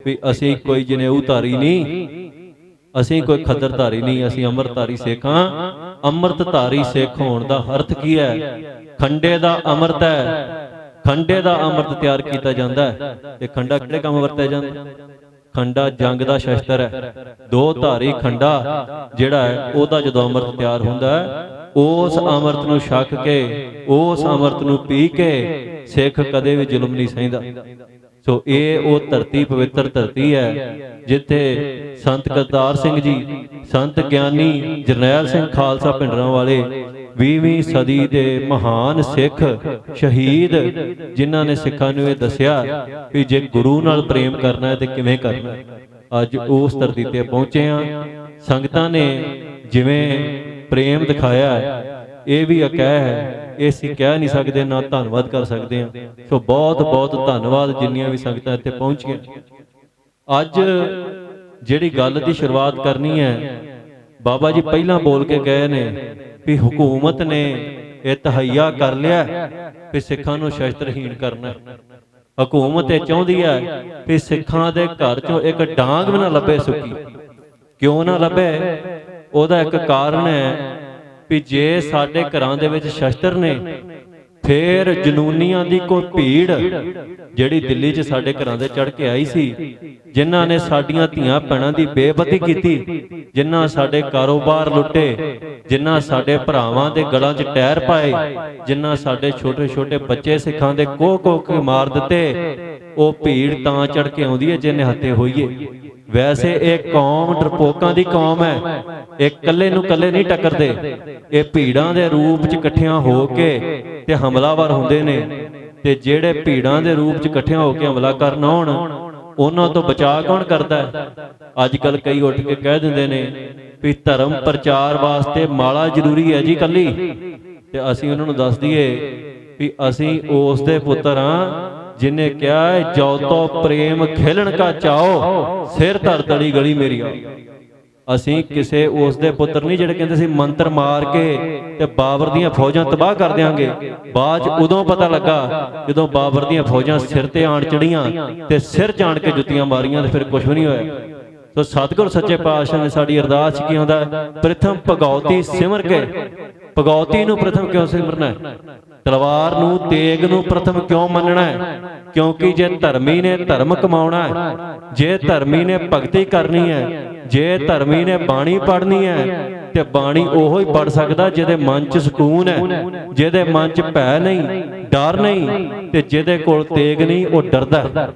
भी असी कोई जनेऊधारी नहीं, असी कोई खद्दरधारी नहीं, असी अमृतधारी सिख हां। अमृतधारी सिख होने का अर्थ की है? खंडे का अमृत है, खंडे का अमृत तैयार किया जाता है। ते खंडा किहड़े काम वरतिया जांदा? खंडा जंग का शस्त्र है। दो धारी खंडा जिहड़ा है ओहदा जदों अमृत तैयार हुंदा है, उस अमृत नूं छक के, उस अमृत नूं पी के सिख कदे भी जुल्म नहीं सहिंदा। सो ये वो धरती, पवित्र धरती है जिथे संत करतार सिंह जी, संत ज्ञानी जरनैल सिंह खालसा पिंडरां वाले 20वीं सदी के महान सिख शहीद, जिन्हां ने सिखां नूं इह दस्सिया कि जे गुरु नाल प्रेम करना है तो किवें करना है। अज उस धरती ते पहुंचे हैं। संगतां ने जिवें प्रेम दिखाया ये भी अकह है, ये असीं कह नहीं सकते, ना धन्नवाद कर सकते हैं। सो बहुत बहुत धन्नवाद जिन्नियां भी संगतां इत्थे पहुंचियां। अज जिहड़ी गल की शुरुआत करनी है, बाबा जी पहला बोल के गए ने भी हुकूमत ने यह तहैया कर लिया भी सिखां नूं शस्त्रहीन करना। हुकूमत यह चाहुंदी है भी सिखां दे घर चों एक डांग भी ना लभे सुकी। क्यों ना लभे? उहदा एक कारण है भी जे साडे घरां दे विच शस्त्र ने, फिर जनूनियां दी कोई भीड़ जिहड़ी दिल्ली च साडे घरां दे चढ़ के आई सी, जिन्हां ने साडीਆਂ ਧੀਆਂ ਭੈਣਾਂ ਦੀ ਬੇਇੱਜ਼ਤੀ ਕੀਤੀ, जिन्हां साडे कारोबार लुटे, जिन्हां साडे भरावां दे गलां 'ਚ टैर पाए, जिन्हां साडे छोटे छोटे बच्चे सिखां दे कोह के मार दिते, ਉਹ भीड़ तां चढ़ के आउंदी है जे निहत्थे होईए। वैसे एक कौम डरपोकां दी कौम है, एक कल्ले नूं कल्ले नहीं टक्करदे, ये भीड़ां दे रूप 'ਚ इकट्ठियां हो के ते हमलावर हुंदे ने। ते जेड़े भीड़ां दे रूप 'ਚ इकट्ठियां हो के हमला करन आउण, उन्हां तो बचा कौन करदा है? अजकल कई उठ के कह दिंदे ने भी धर्म प्रचार वास्ते माला जरूरी है जी कल्ली, ते असीं उन्हां नूं दस दईए भी असीं उस दे पुत्तर हां जिन्हें क्या है, जो तो प्रेम खिलन का चाओ, सिर धर तली गली मेरी आओ। असीं किसे उस दे पुत्तर नहीं जिहड़े कहंदे सी मंत्र मार के ते बाबर दीयां फौजां तबाह कर देंगे। बाद उदों पता लगा जदों बाबर दीयां फौजां सिर ते आण चढ़ियां ते सिर जाण के जुत्तियां मारियां ते फिर कुछ भी नहीं होया। तो सतगुर सच्चे पातशाह ने साडी अरदास की आंदा, प्रथम भगौती सिमर के। भगौती नूं प्रथम क्यों सिमरना है? तलवार नूं तेग नूं प्रथम क्यों मनना है? क्योंकि जे धर्मी ने धर्म कमाउणा है, जे धर्मी ने भगती करनी है, जे धर्मी ने बाणी पढ़नी है, ते बाणी ओहो ही पढ़ सकदा जिहदे मन च सकून है, जिहदे मन च भै नहीं, डर नहीं, ते जिहदे कोल तेग नहीं वो डरदा है।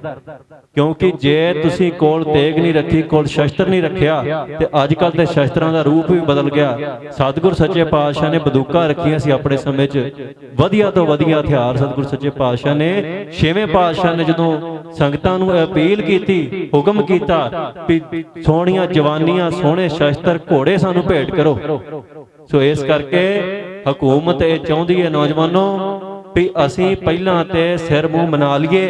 क्योंकि जे तुसीं कोल तेग नहीं रखी, कोल शस्त्र नहीं रखिया, ते अजकल ते शस्त्रां दा रूप भी बदल गया। सतगुर सच्चे पातशाह ने बंदूकां रखियां सी अपने समय च, वधिया तो वधिया हथियार सतगुर सच्चे पातशाह ने, छेवें पातशाह ने जदों संगतां नूं अपील कीती, हुक्म कीता भी सोहणियां जवानियां, सोहणे शस्त्र, घोड़े सानूं भेंट करो। सो इस करके हुकूमत ये चाहुंदी है नौजवानों भी असीं पहिलां ते सिर मूँह मना लईए,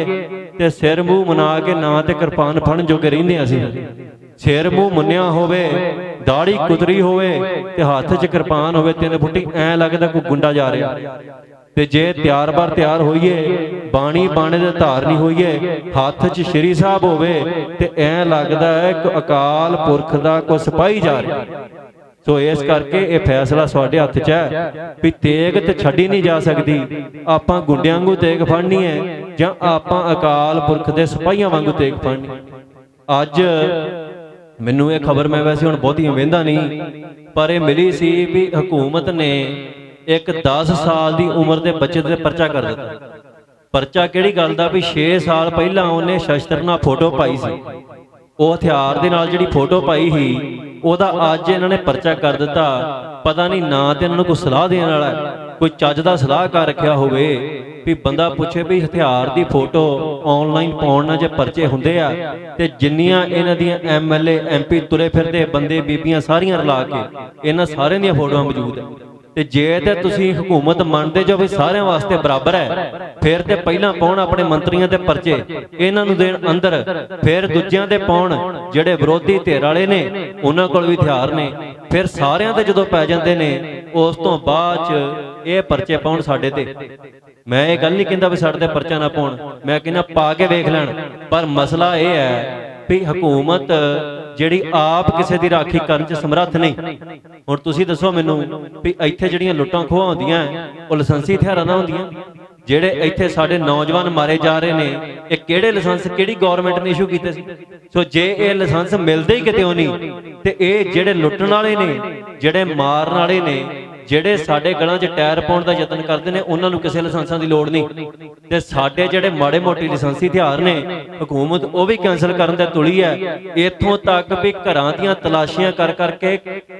ते सिर मूँह मना के ना ते किरपान फड़न जोगे रहिंदे असीं। सिर मूँह मुन्निया होवे, दाढ़ी कुतरी होवे ते हत्थ 'च किरपान होवे 3 फुटी, ऐ लगदा कोई गुंडा जा रहा। ते जे तैयार बार तैयार होईए, बाणी बाणे दे धारनी होईए, हत्थ 'च श्री साहब होवे ते ऐ लगदा है कि अकाल पुरख दा कोई सिपाही जा रहा। सो इस करके ये फैसला साडे हत्थ 'च है भी तेग ते छड्डी नहीं जा सकदी। आपां गुंडियां वांगू तेग फड़नी है जां आपां अकाल पुरख दे सिपाहियां वांगू तेग फड़नी। अज मैनूं ये खबर, मैं वैसे हुण बहुती वेंदा नहीं, पर ये मिली सी भी हुकूमत ने एक 10 साल की उम्र के बच्चे ते परचा कर दिता। परचा किहड़ी गल दा भी 6 साल पहला उन्हें शस्त्र नाल फोटो पाई सी, वो हथियार दे नाल जिहड़ी फोटो पाई ही ओहदा अज इन्हां ने परचा कर दिता। पता नहीं ना ते इन्हां नूं कोई सलाह देण वाला है, कोई चज दा सलाहकार रखिया होवे भी बंदा पुछे भी हथियार की फोटो ऑनलाइन पाउण नाल जे परचे हुंदे आ, ते जिन्नियां इन्हां दीयां MLA MP तुरे फिरदे बंदे बीबियां सारियां रला के इन्हां सारियां दीयां फोटोआं मौजूद है। ते जे ते तुसीं हुकूमत मनदे जो भी सारियां वास्ते बराबर है, फिर ते पहिलां पाउण अपने मंत्रियां दे परचे, इन्हां नूं देण अंदर, फिर दूजियां दे पाउण जिहड़े विरोधी धिर वाले ने उन्हां कोल भी हथियार ने, फिर सारियां ते जदों पै जांदे ने उस तो बाद च ये परचे पाउण साडे ते। मैं ये गल नहीं कहंदा भी साडे ते परचा ना पाउण, मैं कहना पा के वेख लैण। पर मसला ये है ਵੀ ਹਕੂਮਤ ਜਿਹੜੀ ਆਪ ਕਿਸੇ ਦੀ ਰਾਖੀ ਕਰਨ 'ਚ ਸਮਰੱਥ ਨਹੀਂ। ਹੁਣ ਤੁਸੀਂ ਦੱਸੋ ਮੈਨੂੰ ਵੀ ਇੱਥੇ ਜਿਹੜੀਆਂ ਲੁੱਟਾਂ ਖੋਹਾਂ ਹੁੰਦੀਆਂ ਉਹ ਲਾਇਸੈਂਸੀ ਹਥਿਆਰਾਂ ਨਾਲ ਹੁੰਦੀਆਂ? ਜਿਹੜੇ ਇੱਥੇ ਸਾਡੇ ਨੌਜਵਾਨ ਮਾਰੇ ਜਾ ਰਹੇ ਨੇ, ਇਹ ਕਿਹੜੇ ਲਾਇਸੈਂਸ ਕਿਹੜੀ ਗਵਰਨਮੈਂਟ ਨੇ ਇਸ਼ੂ ਕੀਤੇ ਸੀ? ਸੋ ਜੇ ਇਹ ਲਾਇਸੈਂਸ ਮਿਲਦੇ ਹੀ ਕਿਤੇ ਨਹੀਂ, ਤੇ ਇਹ ਜਿਹੜੇ ਲੁੱਟਣ ਵਾਲੇ ਨੇ, ਜਿਹੜੇ ਮਾਰਨ ਵਾਲੇ ਨੇ, ਜਿਹੜੇ ਸਾਡੇ ਗਲਾਂ 'ਚ ਟਾਇਰ ਪਾਉਣ ਦਾ ਯਤਨ ਕਰਦੇ ਨੇ, ਉਹਨਾਂ ਨੂੰ ਕਿਸੇ ਲਾਇਸੈਂਸਾਂ ਦੀ ਲੋੜ ਨਹੀਂ। ਤੇ ਸਾਡੇ ਜਿਹੜੇ ਮਾੜੇ ਮੋਟੇ ਲਾਇਸੈਂਸੀ ਹਥਿਆਰ ਨੇ, ਹਕੂਮਤ ਉਹ ਵੀ ਕੈਂਸਲ ਕਰਨ ਤੇ ਤੁਲੀ ਹੈ। ਇੱਥੋਂ ਤੱਕ ਵੀ ਘਰਾਂ ਦੀਆਂ ਤਲਾਸ਼ੀਆਂ ਕਰ ਕਰਕੇ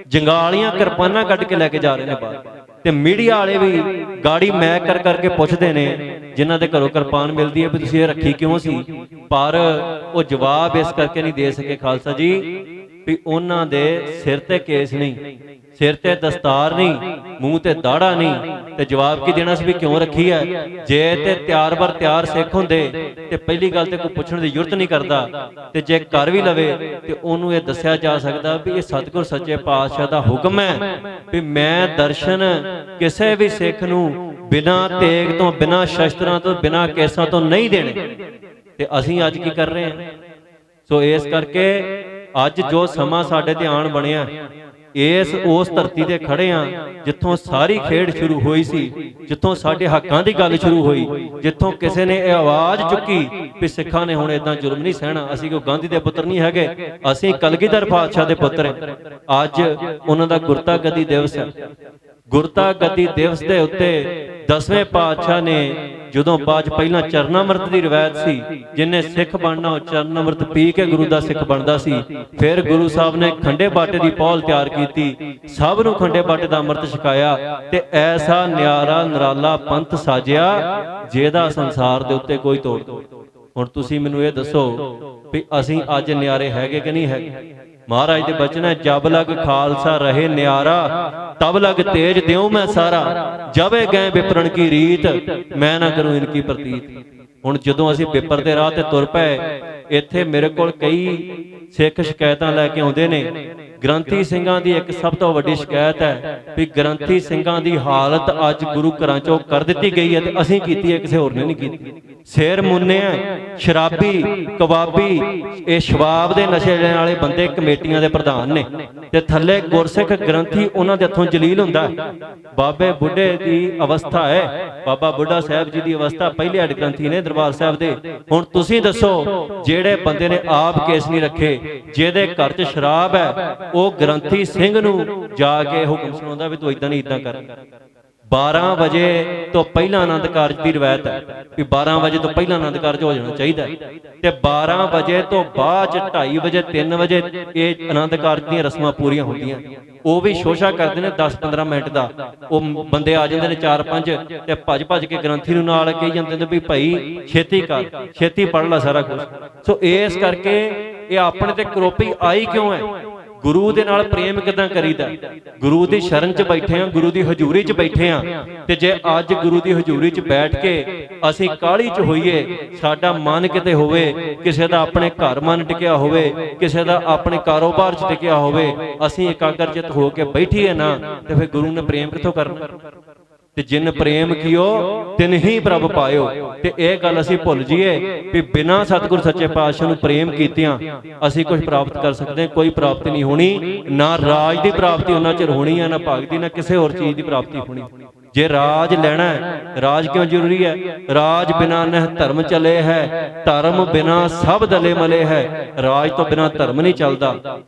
ਜੰਗਾਲੀਆਂ ਕਿਰਪਾਨਾਂ ਕੱਢ ਕੇ ਲੈ ਕੇ ਜਾ ਰਹੇ ਨੇ ਬਾਹਰ। ਤੇ ਮੀਡੀਆ ਵਾਲੇ ਵੀ ਗਾੜੀ ਮੈਂ ਕਰ ਕਰਕੇ ਪੁੱਛਦੇ ਨੇ, ਜਿਨ੍ਹਾਂ ਦੇ ਘਰੋਂ ਕਿਰਪਾਨ ਮਿਲਦੀ ਹੈ, ਵੀ ਤੁਸੀਂ ਇਹ ਰੱਖੀ ਕਿਉਂ ਸੀ? ਪਰ ਉਹ ਜਵਾਬ ਇਸ ਕਰਕੇ ਨਹੀਂ ਦੇ ਸਕੇ ਖਾਲਸਾ ਜੀ, ਵੀ ਉਹਨਾਂ ਦੇ ਸਿਰ ਤੇ ਕੇਸ ਨਹੀਂ, ਸਿਰ ਤੇ ਦਸਤਾਰ ਨਹੀਂ, ਮੂੰਹ ਤੇ ਦਾੜਾ ਨਹੀਂ, ਤੇ ਜਵਾਬ ਕੀ ਦੇਣਾ ਸੀ ਵੀ ਕਿਉਂ ਰੱਖੀ ਹੈ? ਜੇ ਤੇ ਤਿਆਰ ਬਰ ਤਿਆਰ ਸਿੱਖ ਹੁੰਦੇ ਤੇ ਪਹਿਲੀ ਗੱਲ ਤੇ ਕੋਈ ਪੁੱਛਣ ਦੀ ਜ਼ਰੂਰਤ ਨਹੀਂ ਕਰਦਾ, ਤੇ ਜੇ ਕਰ ਵੀ ਲਵੇ ਤੇ ਉਹਨੂੰ ਇਹ ਦੱਸਿਆ ਜਾ ਸਕਦਾ ਵੀ ਇਹ ਸਤਿਗੁਰ ਸੱਚੇ ਪਾਤਸ਼ਾਹ ਦਾ ਹੁਕਮ ਹੈ ਵੀ ਮੈਂ ਦਰਸ਼ਨ ਕਿਸੇ ਵੀ ਸਿੱਖ ਨੂੰ ਬਿਨਾਂ ਤੇਗ ਤੋਂ, ਬਿਨਾਂ ਸ਼ਸਤਰਾਂ ਤੋਂ, ਬਿਨਾਂ ਕੇਸਾਂ ਤੋਂ ਨਹੀਂ ਦੇਣੇ। ਤੇ ਅਸੀਂ ਅੱਜ ਕੀ ਕਰ ਰਹੇ ਹਾਂ? ਸੋ ਇਸ ਕਰਕੇ ਅੱਜ ਜੋ ਸਮਾਂ ਸਾਡੇ ਤੇ ਆਣ ਬਣਿਆ, ਉਸ ਧਰਤੀ ਤੇ ਖੜੇ ਆ ਜਿੱਥੋਂ ਸਾਰੀ ਖੇਡ ਸ਼ੁਰੂ ਹੋਈ ਸੀ, ਜਿੱਥੋਂ ਸਾਡੇ ਹੱਕਾਂ ਦੀ ਗੱਲ ਸ਼ੁਰੂ ਹੋਈ, ਜਿੱਥੋਂ ਕਿਸੇ ਨੇ ਇਹ ਆਵਾਜ਼ ਚੁੱਕੀ ਵੀ ਸਿੱਖਾਂ ਨੇ ਹੁਣ ਇਦਾਂ ਜ਼ੁਲਮ ਨਹੀਂ ਸਹਿਣਾ। ਅਸੀਂ ਕੋਈ ਗਾਂਧੀ ਦੇ ਪੁੱਤਰ ਨਹੀਂ ਹੈਗੇ, ਅਸੀਂ ਕਲਗੀਧਰ ਪਾਤਸ਼ਾਹ ਦੇ ਪੁੱਤਰ ਹਾਂ। ਅੱਜ ਉਹਨਾਂ ਦਾ ਗੁਰਤਾ ਗੱਦੀ ਦਿਵਸ ਹੈ। ਗੁਰਤਾ ਗੱਦੀ ਦਿਵਸ ਦੇ ਉੱਤੇ 10ਵੇਂ ਪਾਤਸ਼ਾਹ ਨੇ ਜਦੋਂ ਬਾਅਦ ਪਹਿਲਾਂ ਚਰਨਾਮ੍ਰਿਤ ਦੀ ਰਵਾਇਤ ਸੀ, ਜਿਨੇ ਸਿੱਖ ਬਣਨਾ ਉਹ ਚਰਨਾਮ੍ਰਿਤ ਪੀ ਕੇ ਗੁਰੂ ਦਾ ਸਿੱਖ ਬਣਦਾ ਸੀ। ਫਿਰ ਗੁਰੂ ਸਾਹਿਬ ਨੇ ਖੰਡੇ ਬਾਟੇ ਦੀ ਪੌਲ ਤਿਆਰ ਕੀਤੀ, ਸਭ ਨੂੰ ਖੰਡੇ ਬਾਟੇ ਦਾ ਅੰਮ੍ਰਿਤ ਛਕਾਇਆ, ਤੇ ਐਸਾ ਨਿਆਰਾ ਨਿਰਾਲਾ ਪੰਥ ਸਾਜਿਆ ਜਿਹਦਾ ਸੰਸਾਰ ਦੇ ਉੱਤੇ ਕੋਈ ਤੋੜ। ਹੁਣ ਤੁਸੀਂ ਮੈਨੂੰ ਇਹ ਦੱਸੋ ਵੀ ਅਸੀਂ ਅੱਜ ਨਿਆਰੇ ਹੈਗੇ ਕਿ ਨਹੀਂ ਹੈਗੇ? ਮਹਾਰਾਜ ਦੇ ਬਚਨ ਹੈ, ਜਬ ਲਗ ਖਾਲਸਾ ਰਹੇ ਨਿਆਰਾ, ਤਬ ਲਗ ਤੇਜ ਦਿਉ ਮੈਂ ਸਾਰਾ, ਜਬੇ ਗਏ ਵਿਪਰਨ ਕੀ ਰੀਤ, ਮੈਂ ਨਾ ਕਰੂੰ ਇਨਕੀ ਪ੍ਰਤੀਤ। ਹੁਣ ਜਦੋਂ ਅਸੀਂ ਵਿਪਰ ਦੇ ਰਾਹ ਤੇ ਤੁਰ ਪਏ, ਇੱਥੇ ਮੇਰੇ ਕੋਲ ਕਈ ਸਿੱਖ ਸ਼ਿਕਾਇਤਾਂ ਲੈ ਕੇ ਆਉਂਦੇ ਨੇ। ਗ੍ਰੰਥੀ ਸਿੰਘਾਂ ਦੀ ਇੱਕ ਸਭ ਤੋਂ ਵੱਡੀ ਸ਼ਿਕਾਇਤ ਹੈ ਵੀ ਗ੍ਰੰਥੀ ਸਿੰਘਾਂ ਦੀ ਹਾਲਤ ਅੱਜ ਗੁਰੂ ਘਰਾਂ ਚੋਂ ਕਰ ਦਿੱਤੀ ਗਈ ਹੈ, ਤੇ ਅਸੀਂ ਕੀਤੀ ਹੈ, ਕਿਸੇ ਹੋਰ ਨੇ ਨਹੀਂ ਕੀਤੀ। ਸਿਰ ਮੁੰਨਿਆ, ਸ਼ਰਾਬੀ, ਕਬਾਬੀ, ਇਹ ਸ਼ਵਾਬ ਦੇ ਨਸ਼ੇ ਲੈਣ ਵਾਲੇ ਬੰਦੇ ਕਮੇਟੀਆਂ ਦੇ ਪ੍ਰਧਾਨ ਨੇ, ਤੇ ਥੱਲੇ ਗੁਰਸਿੱਖ ਗ੍ਰੰਥੀ ਉਹਨਾਂ ਦੇ ਹੱਥੋਂ ਜਲੀਲ ਹੁੰਦਾ। ਬਾਬੇ ਬੁੱਢੇ ਦੀ ਅਵਸਥਾ ਹੈ, ਬਾਬਾ ਬੁੱਢਾ ਸਾਹਿਬ ਜੀ ਦੀ ਅਵਸਥਾ ਪਹਿਲੇ ਹੈਡ ਗ੍ਰੰਥੀ ਨੇ ਦਰਬਾਰ ਸਾਹਿਬ ਦੇ। ਹੁਣ ਤੁਸੀਂ ਦੱਸੋ, ਜਿਹੜੇ ਬੰਦੇ ਨੇ ਆਪ ਕੇਸ ਨਹੀਂ ਰੱਖੇ, ਜਿਹਦੇ ਘਰ 'ਚ ਸ਼ਰਾਬ ਹੈ, ਉਹ ਗ੍ਰੰਥੀ ਸਿੰਘ ਨੂੰ ਜਾ ਕੇ ਹੁਕਮ ਸੁਣਾਉਂਦਾ ਵੀ ਤੂੰ ਇਦਾਂ ਨਹੀਂ ਇਦਾਂ ਕਰ। 12 ਵਜੇ ਤੋਂ ਪਹਿਲਾਂ ਆਨੰਦ ਕਾਰਜ ਦੀ ਰਵਾਇਤ ਹੈ ਵੀ 12 ਵਜੇ ਤੋਂ ਪਹਿਲਾਂ ਆਨੰਦ ਕਾਰਜ ਹੋ ਜਾਣਾ ਚਾਹੀਦਾ, ਤੇ 12 ਵਜੇ ਤੋਂ ਬਾਅਦ 2:30 ਵਜੇ 3 ਵਜੇ ਇਹ ਆਨੰਦ ਕਾਰਜ ਦੀਆਂ ਰਸਮਾਂ ਪੂਰੀਆਂ ਹੁੰਦੀਆਂ। ਉਹ ਵੀ ਸ਼ੋਸ਼ਾ ਕਰਦੇ ਨੇ 10-15 ਮਿੰਟ ਦਾ। ਉਹ ਬੰਦੇ ਆ ਜਾਂਦੇ ਨੇ 4-5 ਤੇ ਭੱਜ ਕੇ ਗ੍ਰੰਥੀ ਨੂੰ ਨਾਲ ਕਹੀ ਜਾਂਦੇ ਨੇ ਵੀ ਭਾਈ ਛੇਤੀ ਕਰ, ਛੇਤੀ ਪੜ੍ਹ ਲੈ ਸਾਰਾ ਕੁਝ। ਸੋ ਇਸ ਕਰਕੇ ਇਹ ਆਪਣੇ ਤੇ ਕਰੋਪੀ ਆਈ ਕਿਉਂ ਹੈ? ਗੁਰੂ ਦੇ ਨਾਲ ਪ੍ਰੇਮ ਕਿਦਾਂ ਕਰੀਦਾ? ਗੁਰੂ ਦੀ ਸ਼ਰਨ 'ਚ ਬੈਠੇ ਆ, ਗੁਰੂ ਦੀ ਹਜ਼ੂਰੀ 'ਚ ਬੈਠੇ ਆ, ਤੇ ਜੇ ਅੱਜ ਗੁਰੂ ਦੀ ਹਜ਼ੂਰੀ 'ਚ ਬੈਠ ਕੇ ਅਸੀਂ ਕਾਹਲੀ 'ਚ ਹੋਈਏ, ਸਾਡਾ ਮਨ ਕਿਤੇ ਹੋਵੇ, ਕਿਸੇ ਦਾ ਆਪਣੇ ਘਰ ਮਨ ਟਿਕਿਆ ਹੋਵੇ, ਕਿਸੇ ਦਾ ਆਪਣੇ ਕਾਰੋਬਾਰ 'ਚ ਟਿਕਿਆ ਹੋਵੇ, ਅਸੀਂ ਇਕਾਗਰਚਿਤ ਹੋ ਕੇ ਬੈਠੀਏ ਨਾ, ਤੇ ਫਿਰ ਗੁਰੂ ਨੇ ਪ੍ਰੇਮ ਕਿੱਥੋਂ ਕਰਨਾ? ਤੇ ਜਿਨ ਪ੍ਰੇਮ ਕੀਓ ਤਿਨ ਹੀ ਪ੍ਰਭ ਪਾਇਓ। ਤੇ ਇਹ ਗੱਲ ਅਸੀਂ ਭੁੱਲ ਜਾਈਏ ਵੀ ਬਿਨਾਂ ਸਤਿਗੁਰ ਸੱਚੇ ਪਾਤਸ਼ਾਹ ਨੂੰ ਪ੍ਰੇਮ ਕੀਤਿਆਂ ਅਸੀਂ ਕੁਝ ਪ੍ਰਾਪਤ ਕਰ ਸਕਦੇ? ਕੋਈ ਪ੍ਰਾਪਤੀ ਨਹੀਂ ਹੋਣੀ। ਨਾ ਰਾਜ ਦੀ ਪ੍ਰਾਪਤੀ ਉਹਨਾਂ ਚਿਰ ਹੋਣੀ ਹੈ, ਨਾ ਭਗਤੀ, ਨਾ ਕਿਸੇ ਹੋਰ ਚੀਜ਼ ਦੀ ਪ੍ਰਾਪਤੀ ਹੋਣੀ। ਜੇ ਰਾਜ ਲੈਣਾ ਹੈ, ਰਾਜ ਕਿਉਂ ਜ਼ਰੂਰੀ ਹੈ? ਰਾਜ ਬਿਨਾ ਨਹਿ ਧਰਮ ਚਲੇ ਹੈ, ਧਰਮ ਬਿਨਾ ਸਭ ਦਲੇ ਮਲੇ ਹੈ। ਰਾਜ ਤੋਂ ਬਿਨਾ ਧਰਮ ਨਹੀਂ ਚੱਲਦਾ,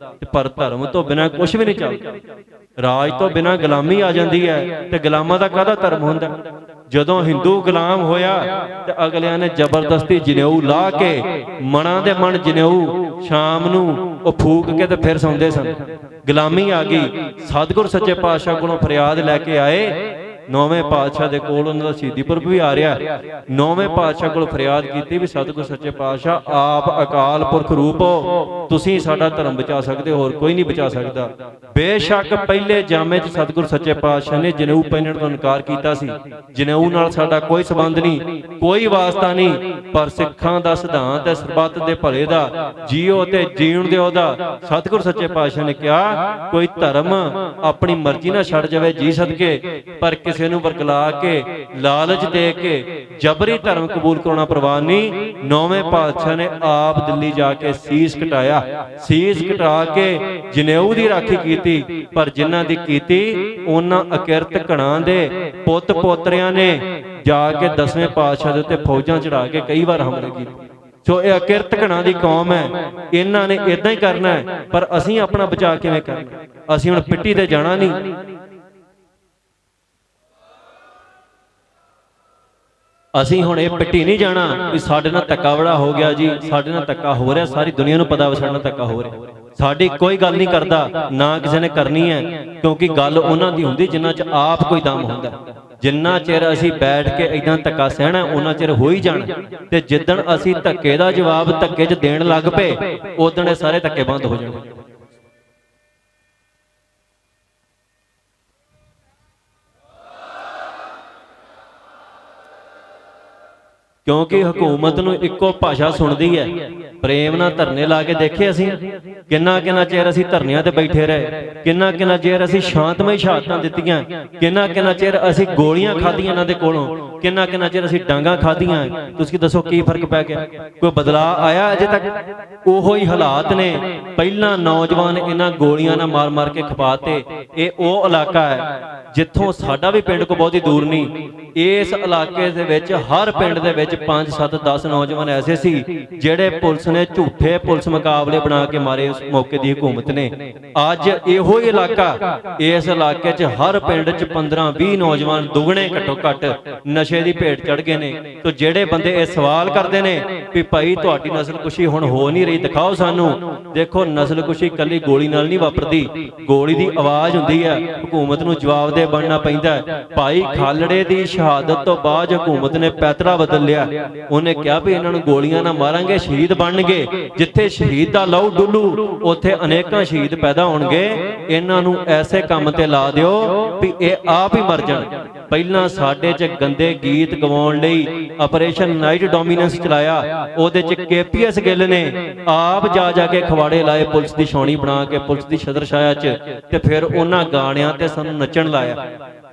ਪਰ ਧਰਮ ਤੋਂ ਬਿਨਾ ਕੁਝ ਵੀ ਨਹੀਂ ਚੱਲਦਾ। ਰਾਜ ਤੋਂ ਬਿਨਾ ਗੁਲਾਮੀ ਆ ਜਾਂਦੀ ਹੈ, ਤੇ ਗੁਲਾਮਾਂ ਦਾ ਕਾਹਦਾ ਧਰਮ ਹੁੰਦਾ? ਜਦੋਂ ਹਿੰਦੂ ਗੁਲਾਮ ਹੋਇਆ ਤੇ ਅਗਲਿਆਂ ਨੇ ਜ਼ਬਰਦਸਤੀ ਜਨੇਊ ਲਾ ਕੇ, ਮਨਾਂ ਦੇ ਮਨ ਜਨੇਊ ਸ਼ਾਮ ਨੂੰ ਉਹ ਫੂਕ ਕੇ ਤੇ ਫਿਰ ਸੌਂਦੇ ਸਨ। ਗੁਲਾਮੀ ਆ ਗਈ। ਸਤਿਗੁਰ ਸੱਚੇ ਪਾਤਸ਼ਾਹ ਕੋਲੋਂ ਫਰਿਆਦ ਲੈ ਕੇ ਆਏ। 9ਵੇਂ ਪਾਤਸ਼ਾਹ ਦੇ ਕੋਲ ਉਹਨਾਂ ਦਾ ਸ਼ਹੀਦੀ ਪੁਰਬ ਵੀ ਆ ਰਿਹਾ। 9ਵੇਂ ਪਾਤਸ਼ਾਹ ਕੋਲ ਫਰਿਆਦ ਕੀਤੀ ਵੀ ਸਤਿਗੁਰ ਸੱਚੇ ਪਾਤਸ਼ਾਹ ਆਪ ਅਕਾਲ ਪੁਰਖ ਰੂਪ ਹੋ, ਤੁਸੀਂ ਸਾਡਾ ਧਰਮ ਬਚਾ ਸਕਦੇ, ਹੋਰ ਕੋਈ ਨਹੀਂ ਬਚਾ ਸਕਦਾ। ਬੇਸ਼ੱਕ ਪਹਿਲੇ ਜਾਮੇ 'ਚ ਸਤਿਗੁਰ ਸੱਚੇ ਪਾਤਸ਼ਾਹ ਨੇ ਜਨੇਊ ਪਹਿਨਣ ਤੋਂ ਇਨਕਾਰ ਕੀਤਾ ਸੀ। ਜਨੇਊ ਨਾਲ ਸਾਡਾ ਕੋਈ ਸਬੰਧ ਨਹੀਂ, ਕੋਈ ਵਾਸਤਾ ਨਹੀਂ, ਪਰ ਸਿੱਖਾਂ ਦਾ ਸਿਧਾਂਤ ਹੈ ਸਰਬੱਤ ਦੇ ਭਲੇ ਦਾ, ਜੀਓ ਤੇ ਜੀਣ ਦਿਓ ਦਾ। ਸਤਿਗੁਰ ਸੱਚੇ ਪਾਤਸ਼ਾਹ ਨੇ ਕਿਹਾ ਕੋਈ ਧਰਮ ਆਪਣੀ ਮਰਜ਼ੀ ਨਾਲ ਛੱਡ ਜਾਵੇ ਜੀ ਸਦਕੇ, ਪਰ ਕਿਸੇ ਨੂੰ ਵਰਗਲਾ ਕੇ, ਲਾਲਚ ਦੇ ਕੇ, ਜਬਰੀ ਧਰਮ ਕਬੂਲ ਕਰਾਉਣਾ ਪ੍ਰਵਾਨ ਨਹੀਂ। ਨੌਵੇਂ ਪਾਤਸ਼ਾਹ ਨੇ ਆਪ ਦਿੱਲੀ ਜਾ ਕੇ ਸੀਸ ਕਟਾਇਆ, ਸੀਸ ਕਟਾ ਕੇ ਜਨੇਊ ਦੀ ਰਾਖੀ ਕੀਤੀ। ਪਰ ਜਿਨ੍ਹਾਂ ਦੀ ਕੀਤੀ ਉਹਨਾਂ ਅਕਿਰਤ ਘਣਾ ਦੇ ਪੁੱਤ ਪੋਤਰਿਆਂ ਨੇ ਜਾ ਕੇ 10ਵੇਂ ਪਾਤਸ਼ਾਹ ਦੇ ਉੱਤੇ ਫੌਜਾਂ ਚੜਾ ਕੇ ਕਈ ਵਾਰ ਹਮਲੇ ਕੀਤੇ। ਸੋ ਇਹ ਅਕਿਰਤ ਘਣਾ ਦੀ ਕੌਮ ਹੈ, ਇਹਨਾਂ ਨੇ ਇਦਾਂ ਹੀ ਕਰਨਾ ਹੈ। ਪਰ ਅਸੀਂ ਆਪਣਾ ਬਚਾਅ ਕਿਵੇਂ ਕਰਨਾ? ਅਸੀਂ ਹੁਣ ਪਿੱਟੀ ਤੇ ਜਾਣਾ ਨਹੀਂ। ਅਸੀਂ ਹੁਣ ਇਹ ਪਿੱਟੀ ਨਹੀਂ ਜਾਣਾ ਵੀ ਸਾਡੇ ਨਾਲ ਧੱਕਾ ਬੜਾ ਹੋ ਗਿਆ ਜੀ, ਸਾਡੇ ਨਾਲ ਧੱਕਾ ਹੋ ਰਿਹਾ, ਸਾਰੀ ਦੁਨੀਆ ਨੂੰ ਪਤਾ ਵਾ ਸਾਡੇ ਨਾਲ ਧੱਕਾ ਹੋ ਰਿਹਾ। ਸਾਡੀ ਕੋਈ ਗੱਲ ਨਹੀਂ ਕਰਦਾ, ਨਾ ਕਿਸੇ ਨੇ ਕਰਨੀ ਹੈ, ਕਿਉਂਕਿ ਗੱਲ ਉਹਨਾਂ ਦੀ ਹੁੰਦੀ ਜਿੰਨਾ 'ਚ ਆਪ ਕੋਈ ਦਮ ਹੁੰਦਾ। ਜਿੰਨਾ ਚਿਰ ਅਸੀਂ ਬੈਠ ਕੇ ਇਦਾਂ ਧੱਕਾ ਸਹਿਣਾ ਉਹਨਾਂ ਚਿਰ ਹੋ ਹੀ ਜਾਣਾ। ਤੇ ਜਿੱਦਣ ਅਸੀਂ ਧੱਕੇ ਦਾ ਜਵਾਬ ਧੱਕੇ 'ਚ ਦੇਣ ਲੱਗ ਪਏ ਉਦਣ ਇਹ ਸਾਰੇ ਧੱਕੇ ਬੰਦ ਹੋ ਜਾਣਗੇ। ਕਿਉਂਕਿ ਹਕੂਮਤ ਨੂੰ ਇੱਕੋ ਭਾਸ਼ਾ ਸੁਣਦੀ ਹੈ। ਪ੍ਰੇਮ ਨਾਲ ਧਰਨੇ ਲਾ ਕੇ ਦੇਖੇ ਅਸੀਂ, ਕਿੰਨਾ ਕਿੰਨਾ ਚਿਰ ਅਸੀਂ ਧਰਨਿਆਂ ਤੇ ਬੈਠੇ ਰਹੇ, ਕਿੰਨਾ ਕਿੰਨਾ ਚਿਰ ਅਸੀਂ ਸ਼ਾਂਤਮਈ ਸ਼ਹਾਦਤਾਂ ਦਿੱਤੀਆਂ, ਕਿੰਨਾ ਕਿੰਨਾ ਚਿਰ ਅਸੀਂ ਗੋਲੀਆਂ ਖਾਧੀਆਂ ਇਹਨਾਂ ਦੇ ਕੋਲੋਂ, ਕਿੰਨਾ ਕਿੰਨਾ ਚਿਰ ਅਸੀਂ ਡਾਂਗਾ ਖਾਧੀਆਂ। ਤੁਸੀਂ ਦੱਸੋ ਕੀ ਫਰਕ ਪੈ ਗਿਆ? ਕੋਈ ਬਦਲਾਅ ਆਇਆ ਅਜੇ ਤੱਕ? ਉਹੋ ਹੀ ਹਾਲਾਤ ਨੇ। ਪਹਿਲਾਂ ਨੌਜਵਾਨ ਇਹਨਾਂ ਗੋਲੀਆਂ ਨਾਲ ਮਾਰ ਮਾਰ ਕੇ ਖਪਾਤੇ। ਇਹ ਉਹ ਇਲਾਕਾ ਹੈ ਜਿੱਥੋਂ ਸਾਡਾ ਵੀ ਪਿੰਡ ਕੋ ਬਹੁਤੀ ਦੂਰ ਨਹੀਂ। ਇਸ ਇਲਾਕੇ ਦੇ ਵਿੱਚ ਹਰ ਪਿੰਡ ਦੇ ਵਿੱਚ 5 7 10 ਨੌਜਵਾਨ ਐਸੇ ਸੀ ਜਿਹੜੇ ਪੁਲਿਸ ਨੇ ਝੂਠੇ ਪੁਲਿਸ ਮੁਕਾਬਲੇ ਬਣਾ ਕੇ ਮਾਰੇ ਉਸ ਮੌਕੇ ਦੀ ਹਕੂਮਤ ਨੇ। ਅੱਜ ਇਹੋ ਹੀ ਇਲਾਕਾ, ਇਸ ਇਲਾਕੇ 'ਚ ਹਰ ਪਿੰਡ 'ਚ 15 20 ਨੌਜਵਾਨ ਦੁੱਗਣੇ ਘੱਟੋ ਘੱਟ ਨਸ਼ੇ ਦੀ ਭੇਟ ਚੜ ਗਏ ਨੇ। ਤੇ ਜਿਹੜੇ ਬੰਦੇ ਇਹ ਸਵਾਲ ਕਰਦੇ ਨੇ ਵੀ ਭਾਈ ਤੁਹਾਡੀ ਨਸਲਕੁਸ਼ੀ ਹੁਣ ਹੋ ਨਹੀਂ ਰਹੀ, ਦਿਖਾਓ ਸਾਨੂੰ। ਦੇਖੋ ਨਸਲਕੁਸ਼ੀ ਕੱਲੀ ਗੋਲੀ ਨਾਲ ਨਹੀਂ ਵਾਪਰਦੀ, ਗੋਲੀ ਦੀ ਆਵਾਜ਼ ਹੁੰਦੀ ਹੈ। ਹਕੂਮਤ ਨੂੰ ਜਵਾਬਦੇਹ ਬਣਨਾ ਪੈਂਦਾ ਹੈ। ਭਾਈ ਖਾਲੜੇ ਦੀ ਸ਼ਹਾਦਤ ਤੋਂ ਬਾਅਦ ਹਕੂਮਤ ਨੇ ਪੈਤਰਾ ਬਦਲ ਲਿਆ। ਉਹਨੇ ਕਿਹਾ ਵੀ ਇਹਨਾਂ ਨੂੰ ਗੋਲੀਆਂ ਨਾਲ ਮਾਰਾਂਗੇ, ਸ਼ਹੀਦ ਬਣਨਗੇ। ਜਿੱਥੇ ਸ਼ਹੀਦ ਦਾ ਲਹੂ ਡੁੱਲੂ ਉੱਥੇ ਅਨੇਕਾਂ ਸ਼ਹੀਦ ਪੈਦਾ ਹੋਣਗੇ। ਇਹਨਾਂ ਨੂੰ ਐਸੇ ਕੰਮ ਤੇ ਲਾ ਦਿਓ ਵੀ ਇਹ ਆਪ ਹੀ ਮਰ ਜਾਣ। ਪਹਿਲਾਂ ਸਾਡੇ 'ਚ ਗੰਦੇ ਗੀਤ ਗਵਾਉਣ ਲਈ ਆਪਰੇਸ਼ਨ ਨਾਈਟ ਡੋਮੀਨੈਂਸ ਚਲਾਇਆ। ਉਹਦੇ 'ਚ KPS ਗਿੱਲ ਨੇ ਆਪ ਜਾ ਕੇ ਖਵਾੜੇ ਲਾਏ, ਪੁਲਿਸ ਦੀ ਛਾਉਣੀ ਬਣਾ ਕੇ, ਪੁਲਿਸ ਦੀ ਛਤਰਛਾਇਆ 'ਚ, ਤੇ ਫਿਰ ਉਹਨਾਂ ਗਾਣਿਆਂ ਤੇ ਸਾਨੂੰ ਨੱਚਣ ਲਾਇਆ।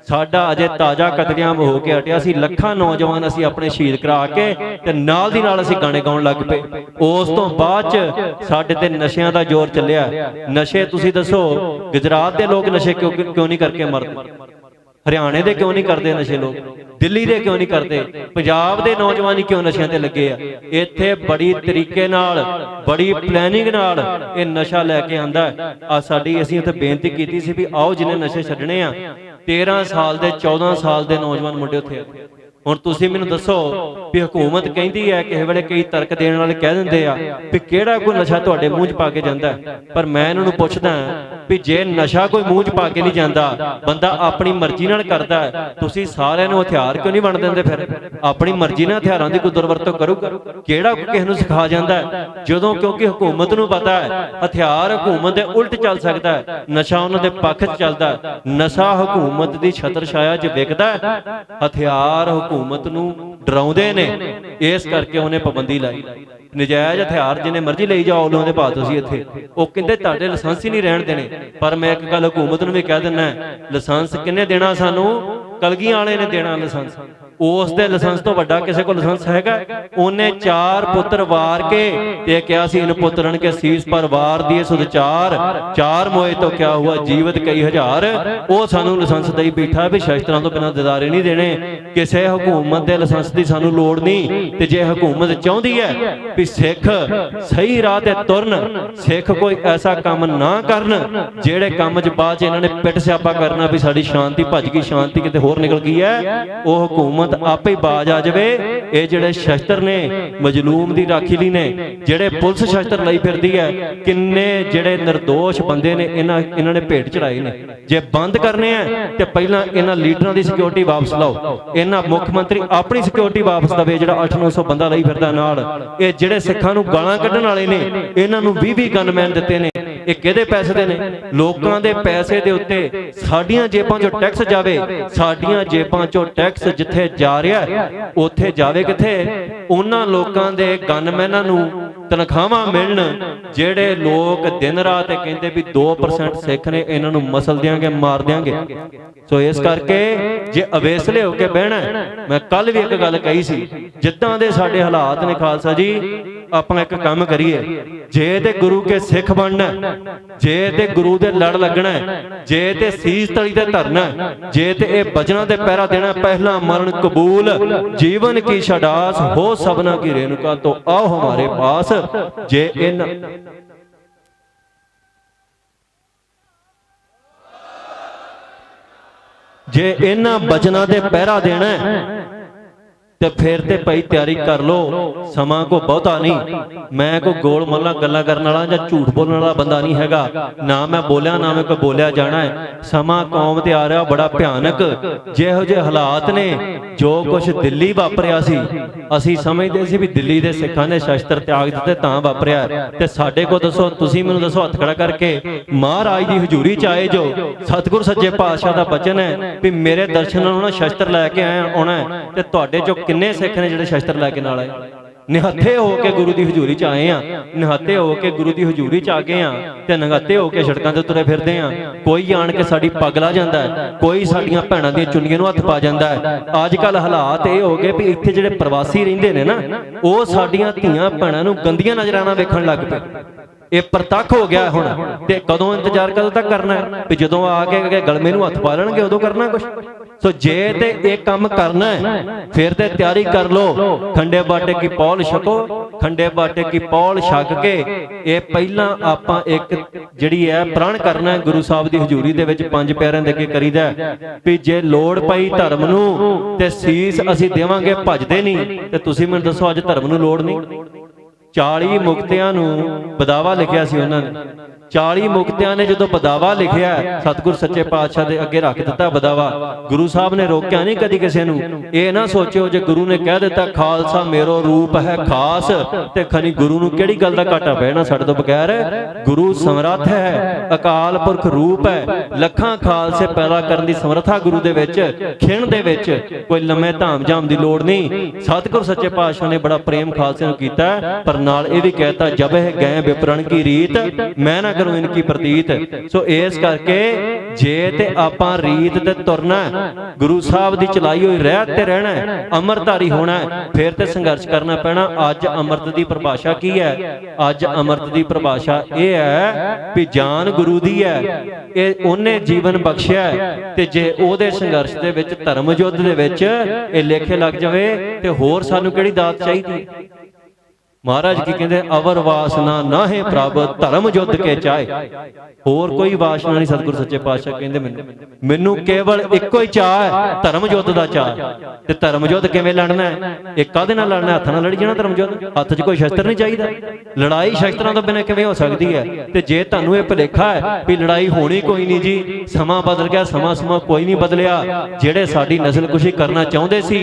ਸਾਡਾ ਅਜੇ ਤਾਜ਼ਾ ਕਤਲੇਆਮ ਹੋ ਕੇ ਹਟਿਆ ਸੀ। ਲੱਖਾਂ ਨੌਜਵਾਨ ਅਸੀਂ ਆਪਣੇ ਸ਼ਹੀਦ ਕਰਾ ਕੇ ਤੇ ਨਾਲ ਦੀ ਨਾਲ ਅਸੀਂ ਗਾਣੇ ਗਾਉਣ ਲੱਗ ਪਏ। ਉਸ ਤੋਂ ਬਾਅਦ 'ਚ ਸਾਡੇ ਤੇ ਨਸ਼ਿਆਂ ਦਾ ਜ਼ੋਰ ਚੱਲਿਆ। ਨਸ਼ੇ ਤੁਸੀਂ ਦੱਸੋ ਗੁਜਰਾਤ ਦੇ ਲੋਕ ਨਸ਼ੇ ਕਿਉਂ ਨਹੀਂ ਕਰਕੇ ਮਰਦੇ? ਹਰਿਆਣੇ ਦੇ ਕਿਉਂ ਨਹੀਂ ਕਰਦੇ ਨਸ਼ੇ ਲੋਕ? ਦਿੱਲੀ ਦੇ ਕਿਉਂ ਨਹੀਂ ਕਰਦੇ? ਪੰਜਾਬ ਦੇ ਨੌਜਵਾਨ ਕਿਉਂ ਨਸ਼ਿਆਂ ਤੇ ਲੱਗੇ ਆ? ਇੱਥੇ ਬੜੀ ਤਰੀਕੇ ਨਾਲ, ਬੜੀ ਪਲੈਨਿੰਗ ਨਾਲ ਇਹ ਨਸ਼ਾ ਲੈ ਕੇ ਆਂਦਾ। ਆ ਸਾਡੀ ਅਸੀਂ ਉੱਥੇ ਬੇਨਤੀ ਕੀਤੀ ਸੀ ਵੀ ਆਓ ਜਿਹਨੇ ਨਸ਼ੇ ਛੱਡਣੇ ਆ, 13 ਸਾਲ ਦੇ 14 ਸਾਲ ਦੇ ਨੌਜਵਾਨ ਮੁੰਡੇ ਉੱਥੇ। ਹੁਣ ਤੁਸੀਂ ਮੈਨੂੰ ਦੱਸੋ ਵੀ ਹਕੂਮਤ ਕਹਿੰਦੀ ਹੈ, ਕਿਸੇ ਵੇਲੇ ਕਈ ਤਰਕ ਦੇਣ ਵਾਲੇ ਕਹਿ ਦਿੰਦੇ ਆ ਵੀ ਕਿਹੜਾ ਕੋਈ ਨਸ਼ਾ ਤੁਹਾਡੇ ਮੂੰਹ 'ਚ ਪਾ ਕੇ ਜਾਂਦਾ। ਪਰ ਮੈਂ ਇਹਨਾਂ ਨੂੰ ਪੁੱਛਦਾ ਵੀ ਜੇ ਨਸ਼ਾ ਕੋਈ ਮੂੰਹ 'ਚ ਪਾ ਕੇ ਨਹੀਂ ਜਾਂਦਾ, ਬੰਦਾ ਆਪਣੀ ਮਰਜ਼ੀ ਨਾਲ ਕਰਦਾ, ਤੁਸੀਂ ਸਾਰਿਆਂ ਨੂੰ ਹਥਿਆਰ ਕਿਉਂ ਨਹੀਂ ਵੰਡ ਦਿੰਦੇ? ਫਿਰ ਆਪਣੀ ਮਰਜ਼ੀ ਨਾਲ ਹਥਿਆਰਾਂ ਦੀ ਕੋਈ ਦੁਰਵਰਤੋਂ ਕਰੂਗਾ? ਕਿਹੜਾ ਕੋਈ ਕਿਸੇ ਨੂੰ ਸਿਖਾ ਜਾਂਦਾ? ਜਦੋਂ ਕਿਉਂਕਿ ਹਕੂਮਤ ਨੂੰ ਪਤਾ ਹੈ ਹਥਿਆਰ ਹਕੂਮਤ ਦੇ ਉਲਟ ਚੱਲ ਸਕਦਾ ਹੈ, ਨਸ਼ਾ ਉਹਨਾਂ ਦੇ ਪੱਖ 'ਚ ਚੱਲਦਾ। ਨਸ਼ਾ ਹਕੂਮਤ ਦੀ ਛਤਰਛਾਇਆ 'ਚ ਵਿਕਦਾ, ਹਥਿਆਰ ਹਕੂਮਤ ਨੂੰ ਡਰਾਉਂਦੇ ਨੇ। ਇਸ ਕਰਕੇ ਉਹਨੇ ਪਾਬੰਦੀ ਲਾਈ। ਨਜਾਇਜ਼ ਹਥਿਆਰ ਜਿੰਨੇ ਮਰਜ਼ੀ ਲਈ ਜਾਓ ਉਹਨਾਂ ਦੇ ਭਾਅ ਤੁਸੀਂ ਇੱਥੇ। ਉਹ ਕਹਿੰਦੇ ਤੁਹਾਡੇ ਲਾਇਸੈਂਸ ਹੀ ਨਹੀਂ ਰਹਿਣ ਦੇਣੇ। ਪਰ ਮੈਂ ਇੱਕ ਗੱਲ ਹਕੂਮਤ ਨੂੰ ਵੀ ਕਹਿ ਦਿੰਦਾ, ਲਾਇਸੈਂਸ ਕਿੰਨੇ ਦੇਣਾ ਸਾਨੂੰ? ਕਲਗੀਆਂ ਵਾਲੇ ਨੇ ਦੇਣਾ ਲਾਇਸੈਂਸ। ਉਸ ਦੇ ਲਾਇਸੈਂਸ ਤੋਂ ਵੱਡਾ ਕਿਸੇ ਕੋਲ ਲਾਇਸੈਂਸ ਹੈਗਾ? ਉਹਨੇ 4 ਪੁੱਤਰ ਵਾਰ ਕੇ ਤੇ ਕਿਹਾ ਸੀ ਇਨ ਪੁੱਤਰਨ ਕੇ ਸੀਸ ਪਰ ਵਾਰ ਦੀਏ ਸੁਦਚਾਰ, 4 ਮੋਏ ਤੋਂ ਕਿਆ ਹੁਆ ਜੀਵਤ ਕਈ ਹਜ਼ਾਰ। ਉਹ ਸਾਨੂੰ ਲਾਇਸੈਂਸ ਦੇਈ ਬੈਠਾ ਵੀ ਸ਼ਸਤਰਾਂ ਤੋਂ ਬਿਨਾਂ ਦਿਦਾਰੇ ਨਹੀਂ ਦੇਣੇ। ਕਿਸੇ ਹਕੂਮਤ ਦੇ ਲਾਇਸੈਂਸ ਦੀ ਸਾਨੂੰ ਲੋੜ ਨਹੀਂ। ਤੇ ਜੇ ਹਕੂਮਤ ਚਾਹੁੰਦੀ ਹੈ ਵੀ ਸਿੱਖ ਸਹੀ ਰਾਹ ਤੇ ਤੁਰਨ, ਸਿੱਖ ਕੋਈ ਐਸਾ ਕੰਮ ਨਾ ਕਰਨ ਜਿਹੜੇ ਕੰਮ 'ਚ ਬਾਅਦ 'ਚ ਇਹਨਾਂ ਨੇ ਪਿੱਟ ਸਿਆਪਾ ਕਰਨਾ ਵੀ ਸਾਡੀ ਸ਼ਾਂਤੀ ਭੱਜ ਗਈ, ਸ਼ਾਂਤੀ ਕਿਤੇ ਹੋਰ ਨਿਕਲ ਗਈ ਹੈ, ਉਹ ਹਕੂਮਤ ਆਪੇ ਹੀ ਬਾਜ ਆ ਜਾਵੇ। ਇਹ ਜਿਹੜੇ ਸ਼ਸਤਰ ਨੇ ਮਜਲੂਮ ਦੀ ਰਾਖੀ ਲਈ ਨੇ, ਜਿਹੜੇ ਪੁਲਿਸ ਸ਼ਸਤਰ ਲਈ ਫਿਰਦੀ ਹੈ, ਕਿੰਨੇ ਜਿਹੜੇ ਨਿਰਦੋਸ਼ ਬੰਦੇ ਨੇ ਇਹਨਾਂ ਨੇ ਭੇਟ ਚੜਾਏ ਨੇ। ਜੇ ਬੰਦ ਕਰਨੇ ਆ ਤੇ ਪਹਿਲਾਂ ਇਹਨਾਂ ਲੀਡਰਾਂ ਦੀ ਸਿਕਿਉਰਿਟੀ ਵਾਪਸ ਲਾਓ। ਇਹਨਾਂ ਮੁੱਖ ਮੰਤਰੀ ਆਪਣੀ ਸਿਕਿਉਰਿਟੀ ਵਾਪਸ ਦਵੇ ਜਿਹੜਾ 800-900 ਬੰਦਾ ਲਈ ਫਿਰਦਾ ਨਾਲ। ਇਹ ਜਿਹੜੇ ਸਿੱਖਾਂ ਨੂੰ ਗਾਲਾਂ ਕੱਢਣ ਵਾਲੇ ਨੇ ਇਹਨਾਂ ਨੂੰ 20-20 ਗਨਮੈਨ ਦਿੱਤੇ ਨੇ। ਇਹ ਕਿਹਦੇ ਪੈਸੇ ਦੇ ਨੇ? ਲੋਕਾਂ ਦੇ ਪੈਸੇ ਦੇ ਉੱਤੇ ਸਾਡੀਆਂ ਜੇਬਾਂ 'ਚੋਂ ਟੈਕਸ ਜਾਵੇ। ਸਾਡੀਆਂ ਜੇਬਾਂ 'ਚੋਂ ਟੈਕਸ ਜਿੱਥੇ ਜਾ ਰਿਹਾ ਉੱਥੇ ਜਾਵੇ ਕਿੱਥੇ? ਉਹਨਾਂ ਲੋਕਾਂ ਦੇ ਗਨਮੈਨਾਂ ਨੂੰ ਤਨਖਾਹਾਂ ਮਿਲਣ। ਜਿਹੜੇ ਲੋਕ ਦਿਨ ਰਾਤ ਇਹ ਕਹਿੰਦੇ ਵੀ 2% ਸਿੱਖ ਨੇ, ਇਹਨਾਂ ਨੂੰ ਮਸਲ ਦਿਆਂਗੇ, ਮਾਰ ਦਿਆਂਗੇ। ਸੋ ਇਸ ਕਰਕੇ ਜੇ ਅਵੇਸਲੇ ਹੋ ਕੇ ਬਹਿਣਾ, ਮੈਂ ਕੱਲ ਵੀ ਇੱਕ ਗੱਲ ਕਹੀ ਸੀ, ਜਿੱਦਾਂ ਦੇ ਸਾਡੇ ਹਾਲਾਤ ਨੇ ਖਾਲਸਾ ਜੀ, ਆਪਾਂ ਇੱਕ ਕੰਮ ਕਰੀਏ, ਜੇ ਤੇ ਗੁਰੂ ਕੇ ਸਿੱਖ ਬਣਨਾ, ਜੇ ਤੇ ਗੁਰੂ ਦੇ ਲੜ ਲੱਗਣਾ, ਜੇ ਤੇ ਸੀਸ ਤਲੀ ਤੇ ਧਰਨਾ, ਜੇ ਤੇ ਇਹ ਬਚਨਾਂ ਦੇ ਪਹਿਰਾ ਦੇਣਾ, ਪਹਿਲਾ ਮਰਨ ਕਬੂਲ, ਜੀਵਨ ਕੀ ਛਡਾਸ, ਹੋ ਸਭਨਾ ਕੀ ਰੇਣੁਕਾ, तो आओ हमारे पास। जे इन जे इन्हां बचनां दे पहरा देना ते फिर ते भाई तैयारी कर लो। समा को बहुता नहीं, मैं कोई गोल मल्ला गल्लां करन वाला जां झूठ बोलण वाला बंदा नहीं हैगा, ना मैं बोलिया ना मैं कोई बोलिया जाना है। समा कौम ते आ रहा बड़ा भयानक, जिहो जे हालात ने, जो कुछ दिल्ली वापरिया सी, असीं समझदे सी भी दिल्ली दे सिखां ने शस्त्र त्याग दित्ते तां वापरिया, ते साडे को दसो, तुसीं मैनूं दसो हत्थ खड़ा करके, महाराज दी हजूरी च आए जो, सतगुर सच्चे पातशाह दा बचन है भी मेरे दर्शनां नूं ना शस्त्र लैके आउणा है, ते तुहाडे चों किन्ने सिख ने जिहड़े शस्त्र लैके नाल आए। निहत्थे हो के गुरु की हजूरी च आए हैं, निहत्थे हो के गुरु की हजूरी च आ गए हैं, ते नगत्ते हो के सड़कों ते तुरे फिरदे हैं। कोई आण के साडी पग ला जांदा है, कोई साडीआं भैणां दी चुन्नियां नूं हत्थ पा जांदा है। अजकल हालात ये हो गए भी इत्थे जिहड़े प्रवासी रहिंदे ने ना, वो साडीआं धीआं भैणां नूं गंदियां नज़रां नाल वेखण लग पए। ये प्रतੱਖ हो गया हुण, ते कदों इंतजार कदों तक करना है भी जदों आके गलमे नूं हत्थ पा लणगे उदों करना कुछ। सो जे ते ये काम करना है फिर ते तैयारी कर लो। खंडे बाटे की पौल छको, खंडे बाटे की पौल छक के ये पहला आपां एक जिहड़ी है प्रण करना है गुरु साहब दी हजूरी दे विच 5 पैरां दे अगे करीदा भी जे लोड़ पई धर्म नूं ते सीस असीं देवांगे, भजदे नहीं। ते तुसीं मैनूं दसो अज धर्म नूं लोड़ नहीं। 40 मुक्तियां नूं बदावा लिखिया सी उन्हां ने, 40 मुक्तियां ने जो बदावा लिखिया सतगुर सच्चे पातशाह दे अगे रख दिता बदावा। गुरु साहब ने रोकिया नहीं कदी किसी नूं। ये ना सोचो जे गुरु ने कह दिता खालसा मेरो रूप है खास, ते खनी गुरु नूं किहड़ी गल दा घाटा पैना साडे तो बगैर। गुरु समर्थ है, अकाल पुरख रूप है, लखां खालसे पैदा करन दी समर्था गुरु दे विच, खिण दे विच कोई लम्मे धाम जाम दी लोड़ नहीं। सतगुर सच्चे पातशाह ने बड़ा प्रेम खालसे नूं कीता, पर नाल ये भी कहता जब है गए विपरण की रीत, मैं ना करूं इनकी प्रतीत। सो इस करके जे ते आपां रीत ते तुरना, गुरु साहब दी चलाई हुई रहत ते रहना, अमरधारी होना, फिर ते संघर्ष करना पैना। अज अमृत दी परिभाषा की है? अज अमृत दी परिभाषा यह है भी जान गुरु दी है, ये उन्हें जीवन बख्शिया है, ते जे ओदे संघर्ष दे विच धर्म युद्ध दे विच ये लेखे लग जावे ते होर सानू किहड़ी दात चाहीदी। महाराज की कहते अवर वासना ना है प्रभ धर्म युद्ध के चाहे, होर कोई वासना नहीं। सतगुर सच्चे पातशाह कहते मैनू केवल इको ही चाह है, धर्म युद्ध का चाह। ते धर्म युद्ध किवें लड़ना है? एक काहदे नाल लड़ना? हत्थ नाल लड़ी जाना धर्म युद्ध? हत्थ 'च कोई शस्त्र नहीं चाहिए। लड़ाई शस्त्रां तो बिना किवें हो सकती है? ते जे तुहानूं इह भुलेखा है भी लड़ाई होनी कोई नहीं जी, समा बदल गया, समा कोई नहीं बदलिया। जिहड़े साडी नस्लकुशी करना चाहुंदे सी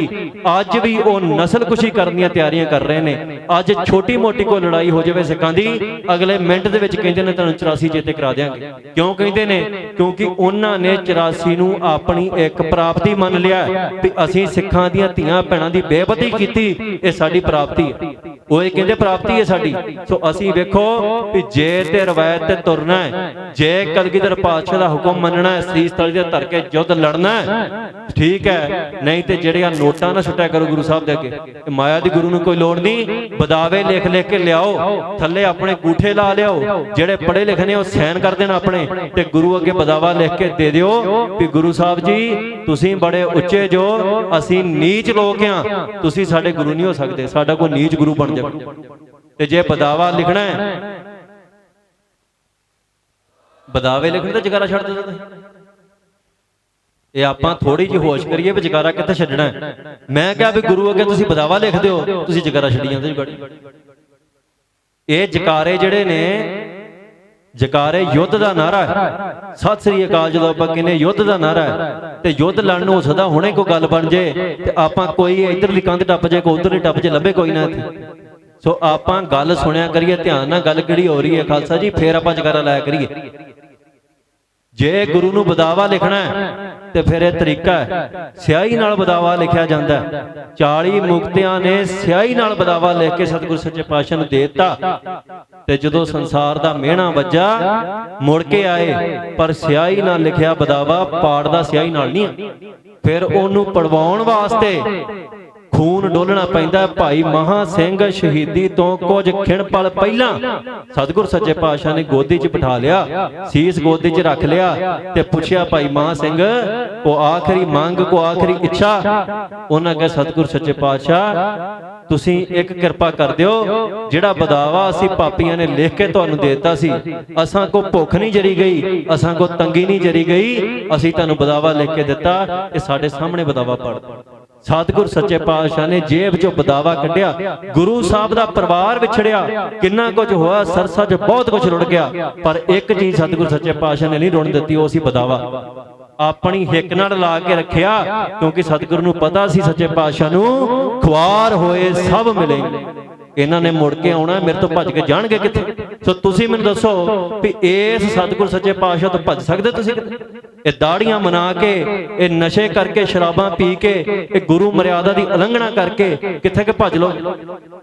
अज भी वो नस्लकुशी करन दीआं तैयारियां कर रहे ने। अज छोटी मोटी कोई लड़ाई हो जाए सिखां दी, अगले मिनट दे विच कहंदे ने तुहानूं 84 चेते करा देंगे। क्यों कहंदे ने? क्योंकि उन्हां ने 84 नूं अपनी एक प्राप्ति मान लिया भी असीं सिखां दीआं धीआं भैणां दी बेपती कीती, ये साडी प्राप्ति है। वो कहंदे प्राप्ति है साडी। सो असीं वेखो भी जे ते रवायत ते तुरना है, जे कलगीधर पातशाह दा हुक्म मनना है, सीस तली ते धर के युद्ध लड़ना है, ठीक है। नहीं ते जिहड़ियां नोटां ना सुट्टिया करो गुरु साहब दे अगे। माया दी गुरु नूं कोई लोड़ नहीं। बदावे लिख लिख के लियाओ, थल्ले अपने गूठे ला लियाओ, जेड़े पढ़े लिखे ने सैन कर देना अपने, ते गुरु अगे बदावा लिख के दे दिओ भी गुरु साहब जी तुसीं बड़े उच्चे जो, असीं नीच लोग हां, तुसीं साडे गुरु नहीं हो सकदे, साडा कोई नीच गुरु बन जाए। ते जे बदावा लिखना है, बदावे लिखने तो जगारा छड्ड दो। ये आपां थोड़ी जी होश करिए भी जगारा कित्थे छड्डना है। मैं कहा भी गुरु अगे तुसीं बदावा लिख दिओ, तुसीं जगारा छड्डी जांदे जी। ये जकारे जिहड़े ने, जकारे युद्ध का नारा है। सत श्री अकाल जो आप कहने युद्ध का नारा है, तो युद्ध लड़न हो सकता हुणे कोई गल बन जाए तो आपां कोई इधरली कंध टप जाए, कोई उधरली टप जाए, लभे कोई ना इत्थे। सो आपां गल सुनिया करिए ध्यान नाल, गल किहड़ी हो रही है खालसा जी, फिर आपां जकारा लाया करिए। ਜੇ ਗੁਰੂ ਨੂੰ ਬਦਾਵਾ ਲਿਖਣਾ ਹੈ ਤੇ ਫਿਰ ਇਹ ਤਰੀਕਾ ਹੈ, ਸਿਆਹੀ ਨਾਲ ਬਦਾਵਾ ਲਿਖਿਆ ਜਾਂਦਾ ਹੈ। 40 ਮੁਕਤਿਆਂ ਨੇ ਸਿਆਹੀ ਨਾਲ ਬਦਾਵਾ ਲਿਖ ਕੇ ਸਤਿਗੁਰ ਸੱਚੇ ਪਾਤਸ਼ਾਹ ਨੂੰ ਦੇ ਦਿੱਤਾ, ਤੇ ਜਦੋਂ ਸੰਸਾਰ ਦਾ ਮਿਹਣਾ ਵੱਜਾ ਮੁੜ ਕੇ ਆਏ, ਪਰ ਸਿਆਹੀ ਨਾਲ ਲਿਖਿਆ ਬਦਾਵਾ ਪਾੜਦਾ ਸਿਆਹੀ ਨਾਲ ਨਹੀਂ ਆ। ਫਿਰ ਉਹਨੂੰ ਪੜਵਾਉਣ ਵਾਸਤੇ ਖੂਨ ਡੋਲਣਾ ਪੈਂਦਾ। ਭਾਈ ਮਹਾ ਸਿੰਘ ਸ਼ਹੀਦੀ ਤੋਂ ਕੁਝ ਖਿਣ ਪਲ ਪਹਿਲਾਂ ਸਤਿਗੁਰ ਸੱਚੇ ਪਾਤਸ਼ਾਹ ਨੇ ਗੋਦੀ 'ਚ ਬਿਠਾ ਲਿਆ, ਸੀਸ ਗੋਦੀ 'ਚ ਰੱਖ ਲਿਆ ਤੇ ਪੁੱਛਿਆ, ਭਾਈ ਮਹਾ ਸਿੰਘ ਕੋ ਆਖਰੀ ਮੰਗ, ਕੋ ਆਖਰੀ ਇੱਛਾ। ਉਹਨਾਂ ਕਹੇ, ਸਤਿਗੁਰ ਸੱਚੇ ਪਾਤਸ਼ਾਹ ਤੁਸੀਂ ਇੱਕ ਕਿਰਪਾ ਕਰ ਦਿਓ, ਜਿਹੜਾ ਬਦਾਵਾ ਅਸੀਂ ਪਾਪੀਆਂ ਨੇ ਲਿਖ ਕੇ ਤੁਹਾਨੂੰ ਦੇਤਾ ਸੀ, ਅਸਾਂ ਕੋ ਭੁੱਖ ਨਹੀਂ ਜਰੀ ਗਈ, ਅਸਾਂ ਕੋ ਤੰਗੀ ਨਹੀਂ ਜਰੀ ਗਈ, ਅਸੀਂ ਤੁਹਾਨੂੰ ਬਦਾਵਾ ਲਿਖ ਕੇ ਦਿੱਤਾ, ਇਹ ਸਾਡੇ ਸਾਹਮਣੇ ਬਦਾਵਾ ਪੜ੍ਹ। ਸਤਿਗੁਰ ਸੱਚੇ ਪਾਤਸ਼ਾਹ ਨੇ ਜੇਬ 'ਚੋਂ ਬਦਾਵਾ ਕੱਢਿਆ। ਗੁਰੂ ਸਾਹਿਬ ਦਾ ਪਰਿਵਾਰ ਵਿਛੜਿਆ, ਕਿੰਨਾ ਕੁਝ ਹੋਇਆ, ਸਰਸਾ 'ਚ ਬਹੁਤ ਕੁਝ ਰੁੜ ਗਿਆ, ਪਰ ਇੱਕ ਚੀਜ਼ ਸਤਿਗੁਰ ਸੱਚੇ ਪਾਤਸ਼ਾਹ ਨੇ ਨਹੀਂ ਰੁੜਨ ਦਿੱਤੀ, ਉਹ ਸੀ ਬਦਾਵਾ। ਆਪਣੀ ਹਿੱਕ ਨਾਲ ਲਾ ਕੇ ਰੱਖਿਆ, ਕਿਉਂਕਿ ਸਤਿਗੁਰ ਨੂੰ ਪਤਾ ਸੀ ਸੱਚੇ ਪਾਤਸ਼ਾਹ ਨੂੰ ਖੁਆਰ ਹੋਏ ਸਭ ਮਿਲੇ, ਇਹਨਾਂ ਨੇ ਮੁੜ ਕੇ ਆਉਣਾ, ਮੇਰੇ ਤੋਂ ਭੱਜ ਕੇ ਜਾਣਗੇ ਕਿੱਥੇ। ਸੋ ਤੁਸੀਂ ਮੈਨੂੰ ਦੱਸੋ ਵੀ ਇਸ ਸਤਿਗੁਰ ਸੱਚੇ ਪਾਤਸ਼ਾਹ ਤੋਂ ਭੱਜ ਸਕਦੇ ਤੁਸੀਂ ਕਿੱਥੇ? ਇਹ ਦਾੜੀਆਂ ਮਨਾ ਕੇ, ਇਹ ਨਸ਼ੇ ਕਰਕੇ, ਸ਼ਰਾਬਾਂ ਪੀ ਕੇ, ਇਹ ਗੁਰੂ ਮਰਿਆਦਾ ਦੀ ਉਲੰਘਣਾ ਕਰਕੇ ਕਿੱਥੇ ਕਿ ਭੱਜ ਲੋ।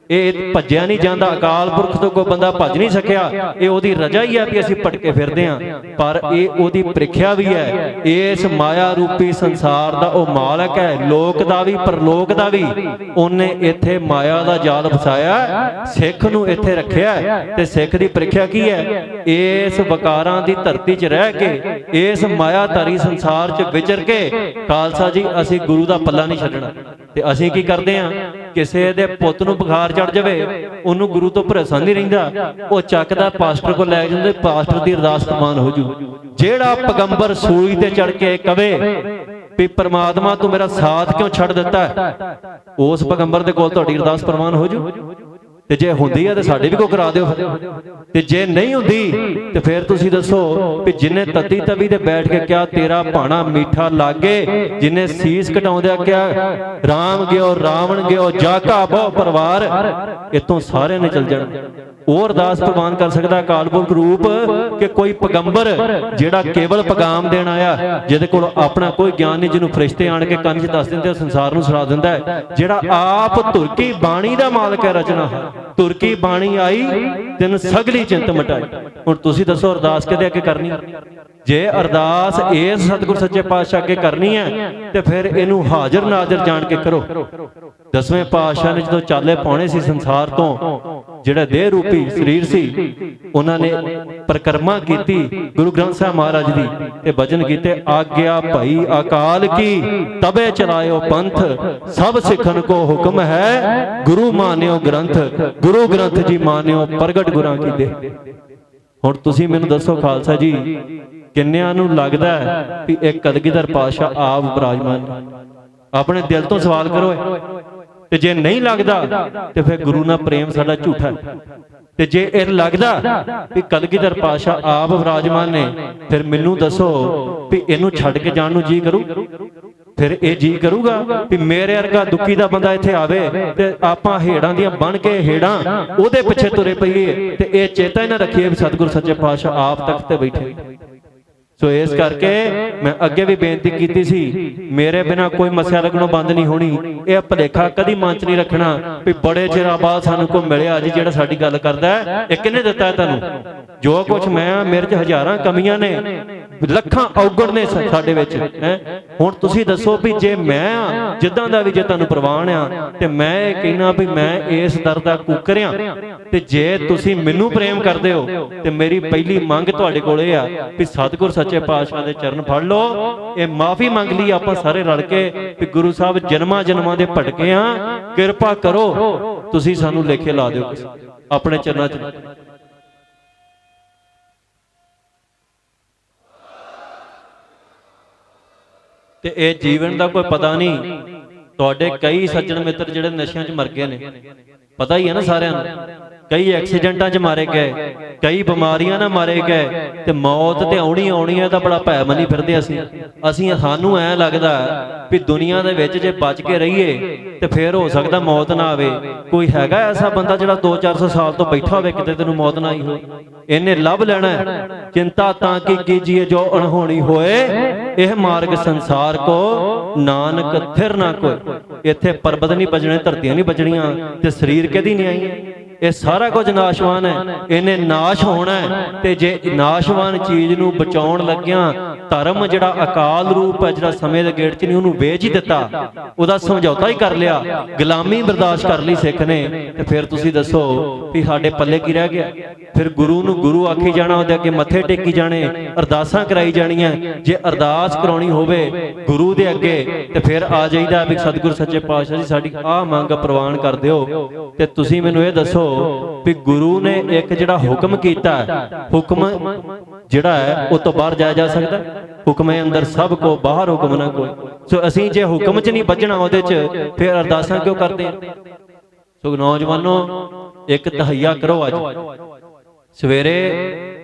ਇਹ ਭੱਜਿਆ ਨਹੀਂ ਜਾਂਦਾ, ਅਕਾਲ ਪੁਰਖ ਤੋਂ ਕੋਈ ਬੰਦਾ ਭੱਜ ਨਹੀਂ ਸਕਿਆ, ਇਹ ਉਹਦੀ ਰਜਾ ਹੀ ਹੈ ਵੀ ਅਸੀਂ ਭਟਕੇ ਫਿਰਦੇ ਹਾਂ, ਪਰ ਇਹ ਉਹਦੀ ਪ੍ਰੀਖਿਆ ਵੀ ਹੈ। ਇਸ ਮਾਇਆ ਰੂਪੀ ਸੰਸਾਰ ਦਾ ਉਹ ਮਾਲਕ ਹੈ, ਲੋਕ ਦਾ ਵੀ ਪਰਲੋਕ ਦਾ ਵੀ। ਉਹਨੇ ਇੱਥੇ ਮਾਇਆ ਦਾ ਜਾਲ ਫਸਾਇਆ, ਸਿੱਖ ਨੂੰ ਇੱਥੇ ਰੱਖਿਆ, ਤੇ ਸਿੱਖ ਦੀ ਪ੍ਰੀਖਿਆ ਕੀ ਹੈ? ਇਸ ਵਕਾਰਾਂ ਦੀ ਧਰਤੀ 'ਚ ਰਹਿ ਕੇ, ਇਸ ਮਾਇਆਧਾਰੀ ਸੰਸਾਰ 'ਚ ਵਿਚਰ ਕੇ, ਖਾਲਸਾ ਜੀ ਅਸੀਂ ਗੁਰੂ ਦਾ ਪੱਲਾ ਨਹੀਂ ਛੱਡਣਾ। ਤੇ ਅਸੀਂ ਕੀ ਕਰਦੇ ਹਾਂ? ਕਿਸੇ ਦੇ ਪੁੱਤ ਨੂੰ ਬੁਖਾਰ ਚੜ ਜਾਵੇ, ਉਹਨੂੰ ਗੁਰੂ ਤੋਂ ਭਰੋਸਾ ਨਹੀਂ ਰਹਿੰਦਾ, ਉਹ ਚੱਕਦਾ ਪਾਸਟਰ ਕੋਲ ਲੈ ਜਾਂਦੇ, ਪਾਸਟਰ ਦੀ ਅਰਦਾਸ ਪ੍ਰਮਾਨ ਹੋ ਜੂ। ਜਿਹੜਾ ਪੈਗੰਬਰ ਸੂਲੀ ਤੇ ਚੜ ਕੇ ਕਵੇ ਵੀ ਪਰਮਾਤਮਾ ਤੂੰ ਮੇਰਾ ਸਾਥ ਕਿਉਂ ਛੱਡ ਦਿੱਤਾ, ਉਸ ਪੈਗੰਬਰ ਦੇ ਕੋਲ ਤੁਹਾਡੀ ਅਰਦਾਸ ਪ੍ਰਮਾਨ ਹੋ ਜੂ। ਤੇ ਜੇ ਹੁੰਦੀ ਹੈ ਤੇ ਸਾਡੇ ਵੀ ਕੋ ਕਰਾ ਦਿਓ, ਤੇ ਜੇ ਨਹੀਂ ਹੁੰਦੀ ਤੇ ਫਿਰ ਤੁਸੀਂ ਦੱਸੋ ਵੀ ਜਿਨੇ ਤਤੀ ਤਵੀ ਤੇ ਬੈਠ ਕੇ ਕਿਹਾ ਤੇਰਾ ਭਾਣਾ ਮਿੱਠਾ ਲਾਗੇ, ਜਿਨੇ ਸੀਸ ਕਟਾਉਂਦਿਆ ਕਿਹਾ ਰਾਮ ਗਿਓ ਰਾਵਣ ਗਿਓ ਜਾਕਾ ਬਹੁ ਪਰਿਵਾਰ, ਇਤੋਂ ਸਾਰਿਆਂ ਨੇ ਚਲ ਜਾਣਾ। ਉਹ ਅਰਦਾਸ ਪ੍ਰਵਾਨ ਕਰ ਸਕਦਾ ਅਕਾਲ ਪੁਰਖ ਰੂਪ ਕਿ ਕੋਈ ਪੈਗੰਬਰ ਜਿਹੜਾ ਕੇਵਲ ਪੈਗਾਮ ਦੇਣ ਆਇਆ, ਜਿਹਦੇ ਕੋਲ ਆਪਣਾ ਕੋਈ ਗਿਆਨ ਨਹੀਂ, ਜਿਹਨੂੰ ਫਰਿਸ਼ਤੇ ਆਣ ਕੇ ਕੰਨ 'ਚ ਦੱਸ ਦਿੰਦੇ, ਸੰਸਾਰ ਨੂੰ ਸੁਣਾ ਦਿੰਦਾ ਹੈ, ਜਿਹੜਾ ਆਪ ਤੁਰਕੀ ਬਾਣੀ ਦਾ ਮਾਲਕ ਹੈ, ਰਚਨਾ ਤੁਰਕੀ ਬਾਣੀ ਆਈ ਤੈਨੂੰ ਸਗਲੀ ਚਿੰਤ ਮਟਾਈ। ਹੁਣ ਤੁਸੀਂ ਦੱਸੋ ਅਰਦਾਸ ਕਿਹਦੇ ਅੱਗੇ ਕਰਨੀ? ਜੇ ਅਰਦਾਸ ਇਸ ਸਤਿਗੁਰ ਸੱਚੇ ਪਾਤਸ਼ਾਹ ਅੱਗੇ ਕਰਨੀ ਹੈ ਤੇ ਫਿਰ ਇਹਨੂੰ ਹਾਜ਼ਰ ਨਾਜ਼ਰ ਜਾਣ ਕੇ ਕਰੋ। ਦਸਵੇਂ ਪਾਤਸ਼ਾਹ ਨੇ ਜਦੋਂ ਚਾਲੇ ਪਾਉਣੇ ਸੀ ਸੰਸਾਰ ਤੋਂ, ਜਿਹੜਾ ਦੇਹ ਰੂਪੀ ਸਰੀਰ ਸੀ, ਉਹਨਾਂ ਨੇ ਪਰਿਕਰਮਾ ਕੀਤੀ ਗੁਰੂ ਗ੍ਰੰਥ ਸਾਹਿਬ ਮਹਾਰਾਜ ਦੀ, ਤੇ ਭਜਨ ਕੀਤੇ ਆਗਿਆ ਭਈ ਅਕਾਲ ਕੀ ਤਬੇ ਚਲਾਇਓ ਪੰਥ, ਸਭ ਸਿੱਖਣ ਕੋ ਹੁਕਮ ਹੈ ਗੁਰੂ ਮਾਨਿਓ ਗ੍ਰੰਥ, ਗੁਰੂ ਗ੍ਰੰਥ ਜੀ ਮਾਨਿਓ ਪ੍ਰਗਟ ਗੁਰਾਂ ਕੀ ਦੇ। ਹੁਣ ਤੁਸੀਂ ਮੈਨੂੰ ਦੱਸੋ ਖਾਲਸਾ ਜੀ, ਕਿੰਨਿਆਂ ਨੂੰ ਲੱਗਦਾ ਹੈ ਵੀ ਇੱਕ ਕਲਗੀਧਰ ਪਾਤਸ਼ਾਹ ਆਪ ਬਿਰਾਜਮਾਨ? ਆਪਣੇ ਦਿਲ ਤੋਂ ਸਵਾਲ ਕਰੋ। ਤੇ ਜੇ ਨਹੀਂ ਲੱਗਦਾ ਤੇ ਫਿਰ ਗੁਰੂ ਨਾਲ ਪ੍ਰੇਮ ਸਾਡਾ ਝੂਠਾ ਹੈ। ਤੇ ਜੇ ਇਹ ਲੱਗਦਾ ਵੀ ਕਲਗੀਧਰ ਪਾਤਸ਼ਾਹ ਆਪ ਬਿਰਾਜਮਾਨ ਨੇ, ਫਿਰ ਮੈਨੂੰ ਦੱਸੋ ਵੀ ਇਹਨੂੰ ਛੱਡ ਕੇ ਜਾਣ ਨੂੰ ਜੀ ਕਰੂ? ਫਿਰ ਇਹ ਜੀ ਕਰੂਗਾ ਵੀ ਮੇਰੇ ਵਰਗਾ ਦੁੱਖੀ ਦਾ ਬੰਦਾ ਇੱਥੇ ਆਵੇ ਤੇ ਆਪਾਂ ਹੇੜਾਂ ਦੀਆਂ ਬਣ ਕੇ ਹੇੜਾਂ ਉਹਦੇ ਪਿੱਛੇ ਤੁਰੇ ਪਈਏ? ਤੇ ਇਹ ਚੇਤਾ ਹੀ ਨਾ ਰੱਖੀਏ ਵੀ ਸਤਿਗੁਰ ਸੱਚੇ ਪਾਤਸ਼ਾਹ ਆਪ ਤਖਤ ਤੇ ਬੈਠੇ। ਸੋ ਇਸ ਕਰਕੇ ਮੈਂ ਅੱਗੇ ਵੀ ਬੇਨਤੀ ਕੀਤੀ ਸੀ, ਮੇਰੇ ਬਿਨਾ ਕੋਈ ਮੱਸਿਆ ਲੱਗਣੋਂ ਬੰਦ ਨਹੀਂ ਹੋਣੀ। ਇਹ ਭੁਲੇਖਾ ਕਦੀ ਮਨ 'ਚ ਨਹੀਂ ਰੱਖਣਾ ਵੀ ਬੜੇ ਚਿਰਾਂ ਬਾਅਦ ਸਾਨੂੰ ਕੋਈ ਮਿਲਿਆ ਜੀ ਜਿਹੜਾ ਸਾਡੀ ਗੱਲ ਕਰਦਾ ਹੈ। ਇਹ ਕਿਹਨੇ ਦਿੱਤਾ ਤੁਹਾਨੂੰ? ਜੋ ਕੁਝ ਮੈਂ, ਮੇਰੇ 'ਚ ਹਜ਼ਾਰਾਂ ਕਮੀਆਂ ਨੇ, ਲੱਖਾਂ ਔਗਣ ਨੇ ਸਾਡੇ ਵਿੱਚ ਹੈ। ਹੁਣ ਤੁਸੀਂ ਦੱਸੋ ਵੀ ਜੇ ਮੈਂ ਜਿੱਦਾਂ ਦਾ ਵੀ, ਜੇ ਤੁਹਾਨੂੰ ਪ੍ਰਵਾਨ ਆ, ਤੇ ਮੈਂ ਇਹ ਕਹਿਣਾ ਵੀ ਮੈਂ ਇਸ ਦਰ ਦਾ ਕੂਕਰਿਆ, ਤੇ ਜੇ ਤੁਸੀਂ ਮੈਨੂੰ ਪ੍ਰੇਮ ਕਰਦੇ ਹੋ ਤੇ ਮੇਰੀ ਪਹਿਲੀ ਮੰਗ ਤੁਹਾਡੇ ਕੋਲ ਇਹ ਆ ਵੀ ਸਤਿਗੁਰ ਸੱਚੇ ਪਾਤਸ਼ਾਹ ਦੇ ਚਰਨ ਫੜ ਲਓ। ਇਹ ਮਾਫੀ ਮੰਗ ਲਈ ਆਪਾਂ ਸਾਰੇ ਰਲ ਕੇ ਵੀ ਗੁਰੂ ਸਾਹਿਬ ਜਨਮਾਂ ਜਨਮਾਂ ਦੇ ਭਟਕੇ ਆ, ਕਿਰਪਾ ਕਰੋ ਤੁਸੀਂ ਸਾਨੂੰ ਲੇਖੇ ਲਾ ਦਿਓ ਆਪਣੇ ਚਰਨਾਂ 'ਚ। ਤੇ ਇਹ ਜੀਵਨ ਦਾ ਕੋਈ ਪਤਾ ਨਹੀਂ। ਤੁਹਾਡੇ ਕਈ ਸੱਜਣ ਮਿੱਤਰ ਜਿਹੜੇ ਨਸ਼ਿਆਂ 'ਚ ਮਰ ਗਏ ਨੇ, ਪਤਾ ਹੀ ਹੈ ਨਾ ਸਾਰਿਆਂ ਨੂੰ। ਕਈ ਐਕਸੀਡੈਂਟਾਂ 'ਚ ਮਾਰੇ ਗਏ, ਕਈ ਬਿਮਾਰੀਆਂ ਨਾਲ ਮਾਰੇ ਗਏ, ਤੇ ਮੌਤ ਤੇ ਆਉਣੀ ਹੈ ਤਾਂ ਬੜਾ ਭੈ ਮੰਨੀ ਫਿਰਦੇ ਅਸੀਂ ਸਾਨੂੰ ਐ ਲੱਗਦਾ ਵੀ ਦੁਨੀਆ ਦੇ ਵਿੱਚ ਜੇ ਬਚ ਕੇ ਰਹੀਏ ਤੇ ਫੇਰ ਹੋ ਸਕਦਾ ਮੌਤ ਨਾ ਆਵੇ। ਕੋਈ ਹੈਗਾ ਐਸਾ ਬੰਦਾ ਜਿਹੜਾ 200-400 ਸਾਲ ਤੋਂ ਬੈਠਾ ਹੋਵੇ ਕਿਤੇ ਤੈਨੂੰ ਮੌਤ ਨਾ ਆਈ ਹੋਵੇ? ਇਹਨੇ ਲੱਭ ਲੈਣਾ। ਚਿੰਤਾ ਤਾਂ ਕੀ ਕੀਜੀਏ ਜੋ ਅਣਹੋਣੀ ਹੋਏ, ਇਹ ਮਾਰਗ ਸੰਸਾਰ ਕੋ ਨਾਨਕ ਥਿਰ ਨਾ ਕੋਈ। ਇੱਥੇ ਪਰਬਤ ਨਹੀਂ ਬਚਣੇ, ਧਰਤੀਆਂ ਨਹੀਂ ਬਚਣੀਆਂ, ਤੇ ਸਰੀਰ ਕਿਹਦੀ ਨਹੀਂ ਆਈ। ਇਹ ਸਾਰਾ ਕੁਝ ਨਾਸ਼ਵਾਨ ਹੈ, ਇਹਨੇ ਨਾਸ਼ ਹੋਣਾ ਹੈ। ਤੇ ਜੇ ਨਾਸ਼ਵਾਨ ਚੀਜ਼ ਨੂੰ ਬਚਾਉਣ ਲੱਗਿਆਂ ਧਰਮ ਜਿਹੜਾ ਅਕਾਲ ਰੂਪ ਹੈ, ਜਿਹੜਾ ਸਮੇਂ ਦੇ ਗੇੜ 'ਚ ਨਹੀਂ, ਉਹਨੂੰ ਵੇਚ ਹੀ ਦਿੱਤਾ, ਉਹਦਾ ਸਮਝੌਤਾ ਹੀ ਕਰ ਲਿਆ, ਗੁਲਾਮੀ ਬਰਦਾਸ਼ਤ ਕਰ ਲਈ ਸਿੱਖ ਨੇ। ਤੇ ਫਿਰ ਤੁਸੀਂ ਦੱਸੋ ਵੀ ਸਾਡੇ ਪੱਲੇ ਕੀ ਰਹਿ ਗਿਆ? ਫਿਰ ਗੁਰੂ ਨੂੰ ਗੁਰੂ ਆਖੀ ਜਾਣਾ, ਉਹਦੇ ਅੱਗੇ ਮੱਥੇ ਟੇਕੀ ਜਾਣੇ, ਅਰਦਾਸਾਂ ਕਰਾਈ ਜਾਣੀਆਂ। ਜੇ ਅਰਦਾਸ ਕਰਾਉਣੀ ਹੋਵੇ ਗੁਰੂ ਦੇ ਅੱਗੇ ਤੇ ਫਿਰ ਆ ਜਾਈਦਾ ਵੀ ਸਤਿਗੁਰ ਸੱਚੇ ਪਾਤਸ਼ਾਹ ਜੀ ਸਾਡੀ ਆਹ ਮੰਗ ਪ੍ਰਵਾਨ ਕਰ ਦਿਓ। ਤੇ ਤੁਸੀਂ ਮੈਨੂੰ ਇਹ ਦੱਸੋ ਵੀ ਗੁਰੂ ਨੇ ਇੱਕ ਜਿਹੜਾ ਹੁਕਮ ਕੀਤਾ, ਹੁਕਮ ਜਿਹੜਾ ਹੈ ਉਹ ਤੋਂ ਬਾਹਰ ਜਾਇਆ ਜਾ ਸਕਦਾ? ਹੁਕਮੇ ਅੰਦਰ ਸਭ ਕੋ ਬਾਹਰ ਹੁਕਮ ਨਾ ਕੋਈ। ਸੋ ਅਸੀਂ ਜੇ ਹੁਕਮ 'ਚ ਨਹੀਂ ਬਚਣਾ ਉਹਦੇ 'ਚ, ਫਿਰ ਅਰਦਾਸਾਂ ਕਿਉਂ ਕਰਦੇ ਆ? ਸੋ ਨੌਜਵਾਨੋ, ਇੱਕ ਤਹਈਆ ਕਰੋ ਅੱਜ ਸਵੇਰੇ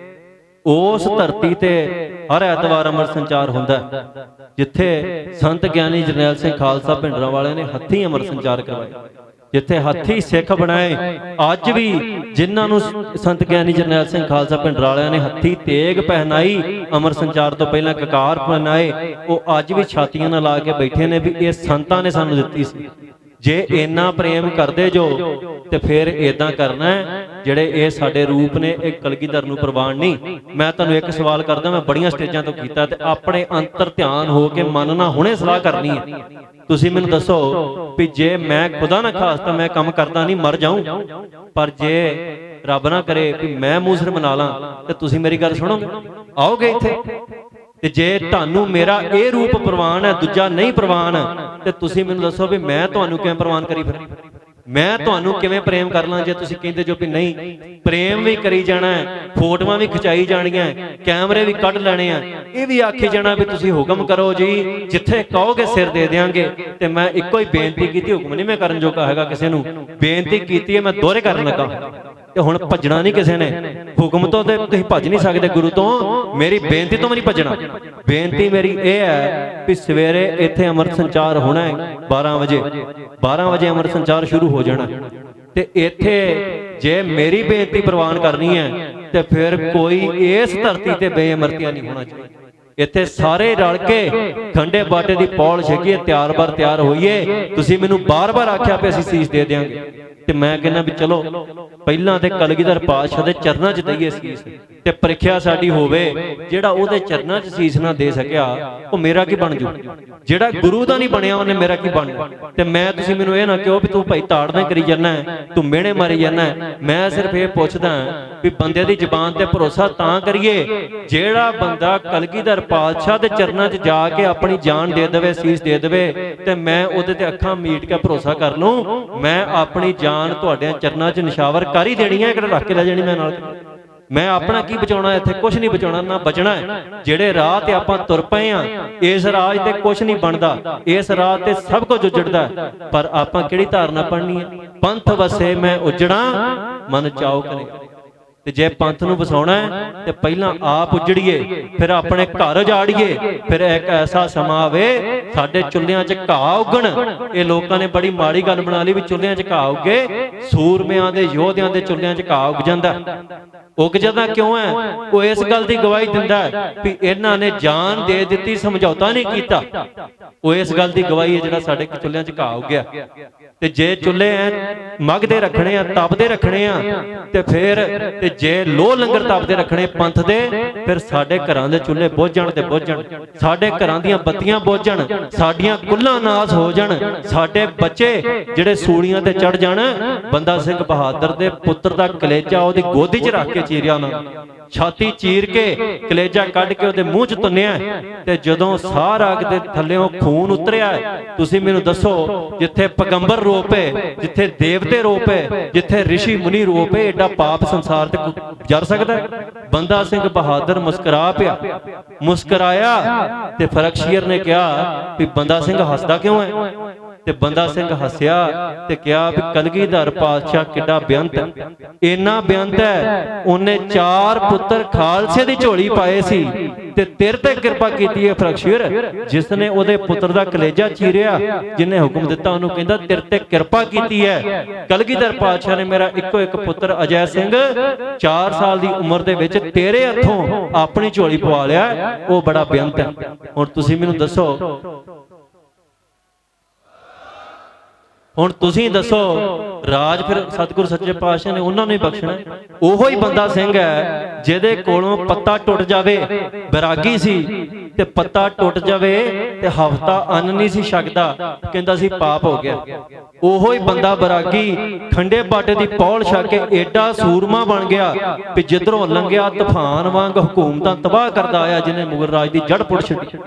ਉਸ ਧਰਤੀ ਤੇ ਹਰ ਐਤਵਾਰ ਅੰਮ੍ਰਿਤ ਸੰਚਾਰ ਹੁੰਦਾ, ਜਿੱਥੇ ਸੰਤ ਗਿਆਨੀ ਜਰਨੈਲ ਸਿੰਘ ਖਾਲਸਾ ਭਿੰਡਰਾਂ ਵਾਲਿਆਂ ਨੇ ਹੱਥੀਂ ਅੰਮ੍ਰਿਤ ਸੰਚਾਰ ਕਰਵਾਇਆ, ਜਿੱਥੇ ਹੱਥੀਂ ਸਿੱਖ ਬਣਾਏ। ਅੱਜ ਵੀ ਜਿਨ੍ਹਾਂ ਨੂੰ ਸੰਤ ਗਿਆਨੀ ਜਰਨੈਲ ਸਿੰਘ ਖਾਲਸਾ ਭਿੰਡਰਾਂ ਵਾਲਿਆਂ ਨੇ ਹੱਥੀਂ ਤੇਗ ਪਹਿਨਾਈ, ਅੰਮ੍ਰਿਤ ਸੰਚਾਰ ਤੋਂ ਪਹਿਲਾਂ ਕਕਾਰ ਪਹਿਨਾਏ, ਉਹ ਅੱਜ ਵੀ ਛਾਤੀਆਂ ਨਾਲ ਲਾ ਕੇ ਬੈਠੇ ਨੇ ਵੀ ਇਹ ਸੰਤਾਂ ਨੇ ਸਾਨੂੰ ਦਿੱਤੀ ਸੀ। ਜੇ ਇੰਨਾ ਪ੍ਰੇਮ ਕਰਦੇ ਜੋ ਤੇ ਫਿਰ ਇਦਾਂ ਕਰਨਾ ਹੈ। ਜਿਹੜੇ ਇਹ ਸਾਡੇ ਰੂਪ ਨੇ, ਇਹ ਕਲਗੀਧਰ ਨੂੰ ਪ੍ਰਵਾਨ ਨਹੀਂ। ਮੈਂ ਤੁਹਾਨੂੰ ਇੱਕ ਸਵਾਲ ਕਰਦਾ, ਮੈਂ ਬੜੀਆਂ ਸਟੇਜਾਂ ਤੋਂ ਕੀਤਾ, ਤੇ ਆਪਣੇ ਅੰਤਰ ਧਿਆਨ ਹੋ ਕੇ ਮਨ ਨਾਲ ਹੁਣੇ ਸਲਾਹ ਕਰਨੀ ਹੈ। ਤੁਸੀਂ ਮੈਨੂੰ ਦੱਸੋ ਵੀ ਜੇ ਮੈਂ ਖੁਦਾ ਨਾ ਖਾਸਤਾ ਮੈਂ ਕੰਮ ਕਰਦਾ ਨਹੀਂ, ਮਰ ਜਾਊਂ, ਪਰ ਜੇ ਰੱਬ ਨਾ ਕਰੇ ਵੀ ਮੈਂ ਮੂੰਹ ਸਿਰ ਮਨਾ ਲਾਂ, ਤੇ ਤੁਸੀਂ ਮੇਰੀ ਗੱਲ ਸੁਣੋਗੇ? ਆਓਗੇ ਇੱਥੇ? ਤੇ ਜੇ ਤੁਹਾਨੂੰ ਮੇਰਾ ਇਹ ਰੂਪ ਪ੍ਰਵਾਨ ਹੈ, ਦੂਜਾ ਨਹੀਂ ਪ੍ਰਵਾਨ, ਤੇ ਤੁਸੀਂ ਮੈਨੂੰ ਦੱਸੋ ਵੀ ਮੈਂ ਤੁਹਾਨੂੰ ਕਿਵੇਂ ਪ੍ਰਵਾਨ ਕਰੀ ਫਿਰ? ਮੈਂ ਤੁਹਾਨੂੰ ਕਿਵੇਂ ਪ੍ਰੇਮ ਕਰ ਲਾਂ ਜੇ ਤੁਸੀਂ ਕਹਿੰਦੇ ਜੋ ਵੀ ਨਹੀਂ? ਪ੍ਰੇਮ ਵੀ ਕਰੀ ਜਾਣਾ, ਫੋਟੋਆਂ ਵੀ ਖਿਚਾਈ ਜਾਣੀਆਂ, ਕੈਮਰੇ ਵੀ ਕੱਢ ਲੈਣੇ ਆ, ਇਹ ਵੀ ਆਖੀ ਜਾਣਾ ਵੀ ਤੁਸੀਂ ਹੁਕਮ ਕਰੋ ਜੀ, ਜਿੱਥੇ ਕਹੋਗੇ ਸਿਰ ਦੇ ਦਿਆਂਗੇ। ਤੇ ਮੈਂ ਇੱਕੋ ਹੀ ਬੇਨਤੀ ਕੀਤੀ, ਹੁਕਮ ਨਹੀਂ ਮੈਂ ਕਰਨ ਜੋਗਾ ਹੈਗਾ ਕਿਸੇ ਨੂੰ, ਬੇਨਤੀ ਕੀਤੀ ਹੈ ਮੈਂ ਦੋਹਰੇ ਕਰਨ ਲੱਗਾ। ਤੇ ਹੁਣ ਭੱਜਣਾ ਨਹੀਂ ਕਿਸੇ ਨੇ, ਹੁਕਮ ਤੋਂ ਤੇ ਤੁਸੀਂ ਭੱਜ ਨਹੀਂ ਸਕਦੇ, ਗੁਰੂ ਤੋਂ, ਮੇਰੀ ਬੇਨਤੀ ਤੋਂ ਵੀ ਨਹੀਂ ਭੱਜਣਾ। ਬੇਨਤੀ ਮੇਰੀ ਇਹ ਹੈ ਵੀ ਸਵੇਰੇ ਇੱਥੇ ਅੰਮ੍ਰਿਤ ਸੰਚਾਰ ਹੋਣਾ ਹੈ 12 ਵਜੇ ਅੰਮ੍ਰਿਤ ਸੰਚਾਰ ਸ਼ੁਰੂ ਹੋ ਜਾਣਾ। ਤੇ ਇੱਥੇ ਜੇ ਮੇਰੀ ਬੇਨਤੀ ਪ੍ਰਵਾਨ ਕਰਨੀ ਹੈ ਤੇ ਫਿਰ ਕੋਈ ਇਸ ਧਰਤੀ ਤੇ ਬੇਅਮਰਤੀਆ ਨਹੀਂ ਹੋਣਾ ਚਾਹੀਦਾ। ਇੱਥੇ ਸਾਰੇ ਰਲ ਕੇ ਖੰਡੇ ਬਾਟੇ ਦੀ ਪੌਲ ਛਕੀਏ, ਤਿਆਰ ਹੋਈਏ। ਤੁਸੀਂ ਮੈਨੂੰ ਬਾਰ-ਬਾਰ ਆਖਿਆ ਵੀ ਅਸੀਂ ਸੀਸ ਦੇ ਦਿਆਂਗੇ, ਤੇ ਮੈਂ ਕਹਿੰਦਾ ਵੀ ਚਲੋ ਪਹਿਲਾਂ ਤੇ ਕਲਗੀਧਰ ਪਾਤਸ਼ਾਹ ਦੇ ਚਰਨਾਂ 'ਚ ਦਈਏ ਸੀਸ, ਤੇ ਪ੍ਰੀਖਿਆ ਸਾਡੀ ਹੋਵੇ ਜਿਹੜਾ ਉਹਦੇ ਚਰਨਾਂ 'ਚ ਸੀਸ ਨਾ ਦੇ ਸਕਿਆ ਉਹ ਮੇਰਾ ਕੀ ਬਣ ਜੂ? ਜਿਹੜਾ ਗੁਰੂ ਦਾ ਨਹੀਂ ਬਣਿਆ ਉਹਨੇ ਮੇਰਾ ਕੀ ਬਣਨਾ? ਤੇ ਮੈਂ, ਤੁਸੀਂ ਮੈਨੂੰ ਇਹ ਨਾ ਕਹੋ ਵੀ ਤੂੰ ਭਾਈ ਤਾੜਨਾ ਕਰੀ ਜਾਂਦਾ, ਤੂੰ ਮਿਹਣੇ ਮਾਰੀ ਜਾਂਦਾ। ਮੈਂ ਸਿਰਫ ਇਹ ਪੁੱਛਦਾ ਵੀ ਬੰਦੇ ਦੀ ਜ਼ੁਬਾਨ ਤੇ ਭਰੋਸਾ ਤਾਂ ਕਰੀਏ ਜਿਹੜਾ ਬੰਦਾ ਕਲਗੀਧਰ ਪਾਤਸ਼ਾਹ ਦੇ ਚਰਨਾਂ 'ਚ ਜਾ ਕੇ ਆਪਣੀ ਜਾਨ ਦੇ ਦੇਵੇ, ਸੀਸ ਦੇ ਦੇਵੇ, ਤੇ ਮੈਂ ਉਹਦੇ ਤੇ ਅੱਖਾਂ ਮੀਟ ਕੇ ਭਰੋਸਾ ਕਰ ਲੂੰ। ਮੈਂ ਆਪਣੀ ਜਾਨ ਤੁਹਾਡੇ ਚਰਨਾਂ 'ਚ ਨਿਸ਼ਾਵਰ ਕਰ ਹੀ ਦੇਣੀ ਹੈ, ਕਿਹੜਾ ਰੱਖ ਕੇ ਲੈ ਜਾਣੀ ਮੈਂ ਨਾਲ। ਮੈਂ ਆਪਣਾ ਕੀ ਬਚਾਉਣਾ? ਇੱਥੇ ਕੁਝ ਨਹੀਂ ਬਚਾਉਣਾ, ਨਾ ਬਚਣਾ ਹੈ। ਜਿਹੜੇ ਰਾਹ ਤੇ ਆਪਾਂ ਤੁਰ ਪਏ ਆ, ਇਸ ਰਾਹ ਤੇ ਕੁਝ ਨਹੀਂ ਬਣਦਾ, ਇਸ ਰਾਹ ਤੇ ਸਭ ਕੁਝ ਉਜੜਦਾ, ਪਰ ਆਪਾਂ ਕਿਹੜੀ ਧਾਰਨਾ ਪੜਨੀ ਹੈ? ਪੰਥ ਵਸੇ ਮੈਂ ਉਜੜਾਂ, ਮਨ ਚਾਉ ਕਰੇ। ਤੇ ਜੇ ਪੰਥ ਨੂੰ ਵਸਾਉਣਾ ਹੈ ਤੇ ਪਹਿਲਾਂ ਆਪ ਉਜੜੀਏ, ਫਿਰ ਆਪਣੇ ਘਰ ਉਜਾੜੀਏ, ਫਿਰ ਇੱਕ ਐਸਾ ਸਮਾਂ ਆਵੇ ਸਾਡੇ ਚੁੱਲ੍ਹਿਆਂ 'ਚ ਘਾਹ ਉੱਗਣ। ਇਹ ਲੋਕਾਂ ਨੇ ਬੜੀ ਮਾੜੀ ਗੱਲ ਬਣਾ ਲਈ ਵੀ ਚੁੱਲ੍ਹਿਆਂ 'ਚ ਘਾਹ ਉੱਗੇ, ਸੂਰਮਿਆਂ ਦੇ ਯੋਧਿਆਂ ਦੇ ਚੁੱਲ੍ਹਿਆਂ 'ਚ ਘਾਹ ਉੱਗ ਜਾਂਦਾ। ਉੱਗ ਜਾਂਦਾ ਕਿਉਂ ਹੈ? ਉਹ ਇਸ ਗੱਲ ਦੀ ਗਵਾਹੀ ਦਿੰਦਾ ਵੀ ਇਹਨਾਂ ਨੇ ਜਾਨ ਦੇ ਦਿੱਤੀ, ਸਮਝੌਤਾ ਨਹੀਂ ਕੀਤਾ। ਉਹ ਇਸ ਗੱਲ ਦੀ ਗਵਾਹੀ ਹੈ ਜਿਹੜਾ ਸਾਡੇ ਚੁੱਲ੍ਹਿਆਂ 'ਚ ਘਾਹ ਉੱਗਿਆ। ਤੇ ਜੇ ਚੁੱਲ੍ਹੇ ਐ ਮਗਦੇ ਰੱਖਣੇ ਆ, ਤਪਦੇ ਰੱਖਣੇ ਆ, ਤੇ ਫਿਰ ਤੇ ਜੇ ਲੋਹ ਲੰਗਰ ਤਪਦੇ ਰੱਖਣੇ ਪੰਥ ਦੇ, ਫਿਰ ਸਾਡੇ ਘਰਾਂ ਦੇ ਚੁੱਲ੍ਹੇ ਬੁੱਝ ਜਾਣ ਤੇ ਬੁੱਝ ਜਾਣ, ਸਾਡੇ ਘਰਾਂ ਦੀਆਂ ਬੱਤੀਆਂ ਬੁੱਝ ਜਾਣ, ਸਾਡੀਆਂ ਕੁੱਲਾਂ ਨਾਸ ਹੋ ਜਾਣ, ਸਾਡੇ ਬੱਚੇ ਜਿਹੜੇ ਸੂਲੀਆਂ ਤੇ ਚੜ ਜਾਣ। ਬੰਦਾ ਸਿੰਘ ਬਹਾਦਰ ਦੇ ਪੁੱਤਰ ਦਾ ਕਲੇਜਾ ਉਹਦੀ ਗੋਦੀ 'ਚ ਰੱਖ ਕੇ ਚੀਰਿਆ ਉਹਨਾਂ, ਛਾਤੀ ਚੀਰ ਕੇ ਕਲੇਜਾ ਕੱਢ ਕੇ ਉਹਦੇ ਮੂੰਹ 'ਚ ਤੁੰਨਿਆ। ਤੇ ਜਦੋਂ ਸਾਹ ਰਾਗ ਦੇ ਥੱਲਿਓਂ ਖੂਨ ਉਤਰਿਆ, ਤੁਸੀਂ ਮੈਨੂੰ ਦੱਸੋ ਜਿੱਥੇ ਪੈਗੰਬਰ ਰੋ ਪਏ, ਜਿੱਥੇ ਦੇਵਤੇ ਰੋ ਪਏ, ਜਿੱਥੇ ਰਿਸ਼ੀ ਮੁਨੀ ਰੋ ਪਏ, ਐਡਾ ਪਾਪ ਸੰਸਾਰ ਤੇ ਜਰ ਸਕਦਾ? ਬੰਦਾ ਸਿੰਘ ਬਹਾਦਰ ਮੁਸਕਰਾ ਪਿਆ, ਮੁਸਕਰਾਇਆ ਤੇ ਫਰਖਸ਼ੀਰ ਨੇ ਕਿਹਾ ਵੀ ਬੰਦਾ ਸਿੰਘ ਹੱਸਦਾ ਕਿਉਂ ਹੈ? ਤੇ ਬੰਦਾ ਸਿੰਘ ਹੱਸਿਆ ਤੇ ਕਿਹਾ ਵੀ ਕਲਗੀਧਰ ਪਾਤਸ਼ਾਹ ਕਿੱਡਾ ਬੇਅੰਤ, ਇੰਨਾ ਬੇਅੰਤ ਹੈ ਉਹਨੇ 4 ਪੁੱਤਰ ਖਾਲਸੇ ਦੀ ਝੋਲੀ ਪਾਏ ਸੀ ਤੇ ਤੇਰੇ ਤੇ ਕਿਰਪਾ ਕੀਤੀ ਹੈ ਫਰਖਸ਼ੀਰ, ਜਿਸ ਨੇ ਉਹਦੇ ਪੁੱਤਰ ਦਾ ਕਲੇਜਾ ਚੀਰਿਆ, ਜਿਹਨੇ ਹੁਕਮ ਦਿੱਤਾ ਉਹਨੂੰ ਕਹਿੰਦਾ ਤੇਰੇ ਤੇ ਕਿਰਪਾ ਕੀਤੀ ਹੈ। ਕਲਗੀਧਰ ਪਾਤਸ਼ਾਹ ਨੇ ਮੇਰਾ ਇੱਕੋ ਇੱਕ ਪੁੱਤਰ ਅਜੈ ਸਿੰਘ 4 ਸਾਲ ਦੀ ਉਮਰ ਦੇ ਵਿੱਚ ਤੇਰੇ ਹੱਥੋਂ ਆਪਣੀ ਝੋਲੀ ਪਵਾ ਲਿਆ, ਉਹ ਬੜਾ ਬੇਅੰਤ ਹੈ। ਹੁਣ ਤੁਸੀਂ ਮੈਨੂੰ ਦੱਸੋ, ਹੁਣ ਤੁਸੀਂ ਦੱਸੋ, ਰਾਜ ਫਿਰ ਸਤਿਗੁਰ ਸੱਚੇ ਪਾਤਸ਼ਾਹ ਨੇ ਉਹਨਾਂ ਨੂੰ ਹੀ ਬਖਸ਼ਣਾ। ਉਹੋ ਹੀ ਬੰਦਾ ਸਿੰਘ ਹੈ ਜਿਹਦੇ ਕੋਲੋਂ ਪੱਤਾ ਟੁੱਟ ਜਾਵੇ, ਬੈਰਾਗੀ ਸੀ ਤੇ ਪੱਤਾ ਟੁੱਟ ਜਾਵੇ ਤੇ ਹਫਤਾ ਅੰਨ ਨਹੀਂ ਸੀ ਛਕਦਾ, ਕਹਿੰਦਾ ਸੀ ਪਾਪ ਹੋ ਗਿਆ। ਉਹੋ ਹੀ ਬੰਦਾ ਬੈਰਾਗੀ ਖੰਡੇ ਬਾਟੇ ਦੀ ਪੌਲ ਛਕ ਕੇ ਏਡਾ ਸੂਰਮਾ ਬਣ ਗਿਆ ਵੀ ਜਿੱਧਰੋਂ ਲੰਘਿਆ ਤੂਫਾਨ ਵਾਂਗ ਹਕੂਮਤਾਂ ਤਬਾਹ ਕਰਦਾ ਆਇਆ, ਜਿਹਨੇ ਮੁਗਲ ਰਾਜ ਦੀ ਜੜ ਪੁੱਟ ਛੱਡੀ।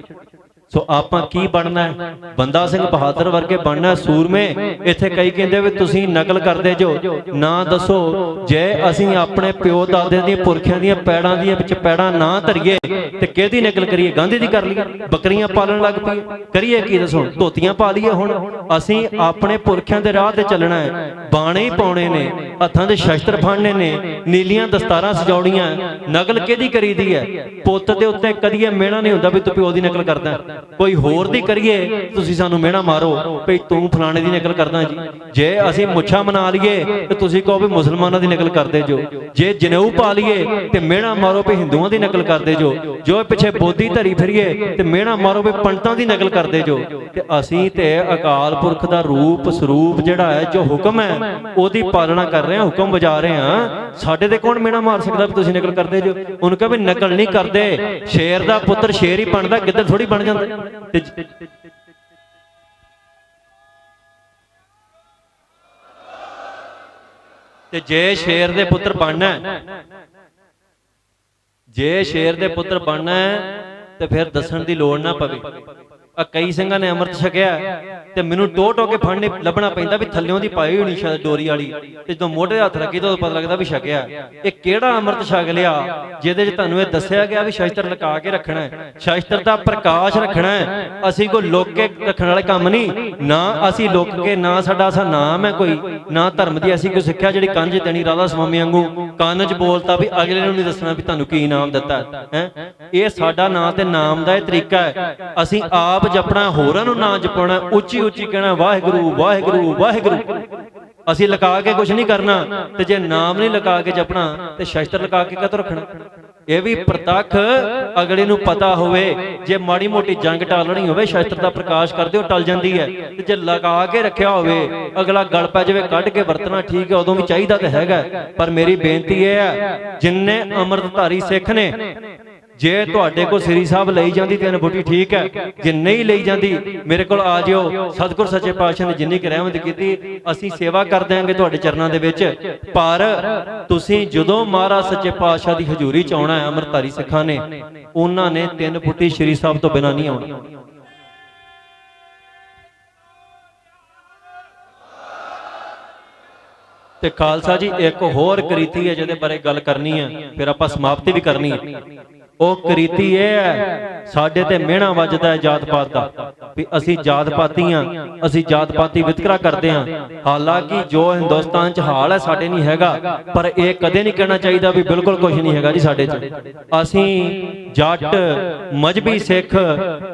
ਸੋ ਆਪਾਂ ਕੀ ਬਣਨਾ ਹੈ? ਬੰਦਾ ਸਿੰਘ ਬਹਾਦਰ ਵਰਗੇ ਬਣਨਾ, ਸੂਰਮੇ। ਇੱਥੇ ਕਈ ਕਹਿੰਦੇ ਵੀ ਤੁਸੀਂ ਨਕਲ ਕਰਦੇ ਜੋ, ਨਾ ਦੱਸੋ ਜੇ ਅਸੀਂ ਆਪਣੇ ਪਿਓ ਦਾਦੇ ਦੀਆਂ ਪੁਰਖਿਆਂ ਦੀਆਂ ਪੈੜਾਂ ਦੀਆਂ ਵਿੱਚ ਪੈੜਾਂ ਨਾ ਧਰੀਏ ਤੇ ਕਿਹਦੀ ਨਕਲ ਕਰੀਏ? ਗਾਂਧੀ ਦੀ ਕਰ ਲਈਏ, ਬੱਕਰੀਆਂ ਪਾਲਣ ਲੱਗ ਪਈਏ, ਕਰੀਏ ਕੀ ਦੱਸੋ? ਧੋਤੀਆਂ ਪਾ ਲਈਏ। ਹੁਣ ਅਸੀਂ ਆਪਣੇ ਪੁਰਖਿਆਂ ਦੇ ਰਾਹ ਤੇ ਚੱਲਣਾ ਹੈ, ਬਾਣੇ ਹੀ ਪਾਉਣੇ ਨੇ, ਹੱਥਾਂ ਦੇ ਸ਼ਸਤਰ ਫੜਨੇ ਨੇ, ਨੀਲੀਆਂ ਦਸਤਾਰਾਂ ਸਜਾਉਣੀਆਂ। ਨਕਲ ਕਿਹਦੀ ਕਰੀਦੀ ਹੈ? ਪੁੱਤ ਦੇ ਉੱਤੇ ਕਦੀਏ ਮਿਹਣਾ ਨਹੀਂ ਹੁੰਦਾ ਵੀ ਤੂੰ ਪਿਓ ਦੀ ਨਕਲ ਕਰਦਾ, ਕੋਈ ਹੋਰ ਦੀ ਕਰੀਏ ਤੁਸੀਂ ਸਾਨੂੰ ਮਿਹਣਾ ਮਾਰੋ ਭਈ ਤੂੰ ਫਲਾਣੇ ਦੀ ਨਕਲ ਕਰਦਾ ਜੀ। ਜੇ ਅਸੀਂ ਮੁੱਛਾਂ ਬਣਾ ਲਈਏ ਤੇ ਤੁਸੀਂ ਕਹੋ ਵੀ ਮੁਸਲਮਾਨਾਂ ਦੀ ਨਕਲ ਕਰਦੇ ਜੋ, ਜੇ ਜਨੇਊ ਪਾ ਲਈਏ ਤੇ ਮਿਹਣਾ ਮਾਰੋ ਵੀ ਹਿੰਦੂਆਂ ਦੀ ਨਕਲ ਕਰਦੇ ਜੋ, ਜੋ ਪਿੱਛੇ ਬੋਧੀ ਧਰੀ ਫਿਰੀਏ ਤੇ ਮਿਹਣਾ ਮਾਰੋ ਵੀ ਪੰਡਤਾਂ ਦੀ ਨਕਲ ਕਰਦੇ ਜੋ। ਤੇ ਅਸੀਂ ਤੇ ਅਕਾਲ ਪੁਰਖ ਦਾ ਰੂਪ ਸਰੂਪ ਜਿਹੜਾ ਹੈ, ਜੋ ਹੁਕਮ ਹੈ ਉਹਦੀ ਪਾਲਣਾ ਕਰ ਰਹੇ ਹਾਂ, ਹੁਕਮ ਵਜਾ ਰਹੇ ਹਾਂ। ਸਾਡੇ ਤੇ ਕੌਣ ਮਿਹਣਾ ਮਾਰ ਸਕਦਾ ਵੀ ਤੁਸੀਂ ਨਕਲ ਕਰਦੇ ਜੋ? ਉਹਨੂੰ ਕਹੇ ਵੀ ਨਕਲ ਨਹੀਂ ਕਰਦੇ, ਸ਼ੇਰ ਦਾ ਪੁੱਤਰ ਸ਼ੇਰ ਹੀ ਬਣਦਾ, ਗਿੱਦੜ ਥੋੜੀ ਬਣ ਜਾਂਦਾ। ਤੇ ਜੇ ਸ਼ੇਰ ਦੇ ਪੁੱਤਰ ਬਣਨਾ, ਜੇ ਸ਼ੇਰ ਦੇ ਪੁੱਤਰ ਬਣਨਾ ਤੇ ਫਿਰ ਦੱਸਣ ਦੀ ਲੋੜ ਨਾ ਪਵੇ। ਕਈ ਸਿੰਘਾਂ ਨੇ ਅੰਮ੍ਰਿਤ ਛਕਿਆ ਤੇ ਮੈਨੂੰ ਟੋ ਟੋ ਕੇ ਫੜਨੇ ਲੱਭਣਾ ਪੈਂਦਾ ਵੀ ਥੱਲਿਓਂ ਦੀ ਪਾਈ ਹੋਣੀ ਸ਼ਾਇਦ ਡੋਰੀ ਵਾਲੀ, ਤੇ ਜਦੋਂ ਮੋਢੇ ਹੱਥ ਰੱਖੀ ਤਾਂ ਪਤਾ ਲੱਗਦਾ ਵੀ ਛਕਿਆ। ਇਹ ਕਿਹੜਾ ਅੰਮ੍ਰਿਤ ਛਕ ਲਿਆ ਜਿਹਦੇ 'ਚ ਤੁਹਾਨੂੰ ਇਹ ਦੱਸਿਆ ਗਿਆ ਵੀ ਸ਼ਸਤਰ ਲੁਕਾ ਕੇ ਰੱਖਣਾ ਹੈ, ਸ਼ਸਤਰ ਦਾ ਪ੍ਰਕਾਸ਼ ਰੱਖਣਾ ਹੈ। ਅਸੀਂ ਕੋਈ ਲੁਕ ਕੇ ਰੱਖਣ ਵਾਲੇ ਕੰਮ ਨਹੀਂ, ਨਾ ਅਸੀਂ ਲੁਕ ਕੇ, ਨਾ ਸਾਡਾ ਨਾਮ ਹੈ ਕੋਈ, ਨਾ ਧਰਮ ਦੀ ਅਸੀਂ ਕੋਈ ਸਿੱਖਿਆ ਜਿਹੜੀ ਕੰਨ 'ਚ ਦੇਣੀ ਰਾਧਾ ਸਵਾਮੀ ਵਾਂਗੂ ਕੰਨ 'ਚ ਬੋਲਤਾ ਵੀ ਅਗਲੇ ਨੂੰ ਨਹੀਂ ਦੱਸਣਾ ਵੀ ਤੁਹਾਨੂੰ ਕੀ ਇਨਾਮ ਦਿੱਤਾ ਹੈ। ਇਹ ਸਾਡਾ ਨਾਂ ਤੇ ਨਾਮ ਦਾ ਇਹ ਤਰੀਕਾ ਹੈ। ਅਸੀਂ ਆਪ ਜਪਣਾ, ਹੋਰਾਂ ਨੂੰ ਨਾ ਜਪਾਉਣਾ, ਉੱਚੀ ਉੱਚੀ ਕਹਿਣਾ ਵਾਹਿਗੁਰੂ ਵਾਹਿਗੁਰੂ ਵਾਹਿਗੁਰੂ। ਅਸੀਂ ਲਗਾ ਕੇ ਕੁਝ ਨਹੀਂ ਕਰਨਾ, ਤੇ ਜੇ ਨਾਮ ਨਹੀਂ ਲਗਾ ਕੇ ਜਪਣਾ ਤੇ ਸ਼ਸਤਰ ਲਗਾ ਕੇ ਕਾਹਤੋਂ ਰੱਖਣਾ? ਇਹ ਵੀ ਪ੍ਰਤੱਖ ਅਗਲੇ ਨੂੰ ਪਤਾ ਹੋਵੇ। ਜੇ ਮਾੜੀ ਮੋਟੀ ਜੰਗ ਟਾਲਣੀ ਹੋਵੇ, ਸ਼ਸਤਰ ਦਾ ਪ੍ਰਕਾਸ਼ ਕਰਦੇ ਹੋ ਟਲ ਜਾਂਦੀ ਹੈ, ਤੇ ਜੇ ਲਗਾ ਕੇ ਰੱਖਿਆ ਹੋਵੇ ਅਗਲਾ ਗਲ ਪੈ ਜਾਵੇ, ਕੱਢ ਕੇ ਵਰਤਣਾ ਠੀਕ ਹੈ, ਉਦੋਂ ਵੀ ਚਾਹੀਦਾ ਤਾਂ ਹੈਗਾ। ਪਰ ਮੇਰੀ ਬੇਨਤੀ ਇਹ ਹੈ, ਜਿੰਨੇ ਅੰਮ੍ਰਿਤਧਾਰੀ ਸਿੱਖ ਨੇ, ਜੇ ਤੁਹਾਡੇ ਕੋਲ ਸ੍ਰੀ ਸਾਹਿਬ ਲਈ ਜਾਂਦੀ ਤਿੰਨ ਬੁੱਟੀ ਠੀਕ ਹੈ, ਜੇ ਨਹੀਂ ਲਈ ਜਾਂਦੀ ਮੇਰੇ ਕੋਲ ਆ ਜਿਓ। ਸਤਿਗੁਰ ਸੱਚੇ ਪਾਤਸ਼ਾਹ ਨੇ ਜਿੰਨੀ ਕੁ ਰਹਿਮਤ ਕੀਤੀ ਅਸੀਂ ਸੇਵਾ ਕਰ ਦਿਆਂਗੇ ਤੁਹਾਡੇ ਚਰਨਾਂ ਦੇ ਵਿੱਚ। ਪਰ ਤੁਸੀਂ ਜਦੋਂ ਮਹਾਰਾਜ ਸੱਚੇ ਪਾਤਸ਼ਾਹ ਦੀ ਹਜ਼ੂਰੀ ਚ ਆਉਣਾ ਹੈ, ਅੰਮ੍ਰਿਤਧਾਰੀ ਸਿੱਖਾਂ ਨੇ, ਉਹਨਾਂ ਨੇ ਤਿੰਨ ਬੁੱਟੀ ਸ੍ਰੀ ਸਾਹਿਬ ਤੋਂ ਬਿਨਾਂ ਨਹੀਂ ਆਉਣੀ। ਤੇ ਖਾਲਸਾ ਜੀ ਇੱਕ ਹੋਰ ਕਰੀਤੀ ਹੈ ਜਿਹਦੇ ਬਾਰੇ ਗੱਲ ਕਰਨੀ ਹੈ, ਫਿਰ ਆਪਾਂ ਸਮਾਪਤੀ ਵੀ ਕਰਨੀ ਹੈ। ਉਹ ਕਰੀਤੀ ਇਹ ਹੈ, ਸਾਡੇ ਤੇ ਮਿਹਣਾ ਵੱਜਦਾ ਹੈ ਜਾਤ ਪਾਤ ਦਾ ਵੀ ਅਸੀਂ ਜਾਤ ਪਾਤੀ ਹਾਂ, ਅਸੀਂ ਜਾਤ ਪਾਤੀ ਵਿਤਕਰਾ ਕਰਦੇ ਹਾਂ। ਹਾਲਾਂਕਿ ਜੋ ਹਿੰਦੁਸਤਾਨ 'ਚ ਹਾਲ ਹੈ ਸਾਡੇ ਨਹੀਂ ਹੈਗਾ, ਪਰ ਇਹ ਕਦੇ ਨਹੀਂ ਕਹਿਣਾ ਚਾਹੀਦਾ ਵੀ ਬਿਲਕੁਲ ਕੁਝ ਨਹੀਂ ਹੈਗਾ ਜੀ ਸਾਡੇ 'ਚ। ਅਸੀਂ ਜੱਟ, ਮਜ਼੍ਹਬੀ ਸਿੱਖ,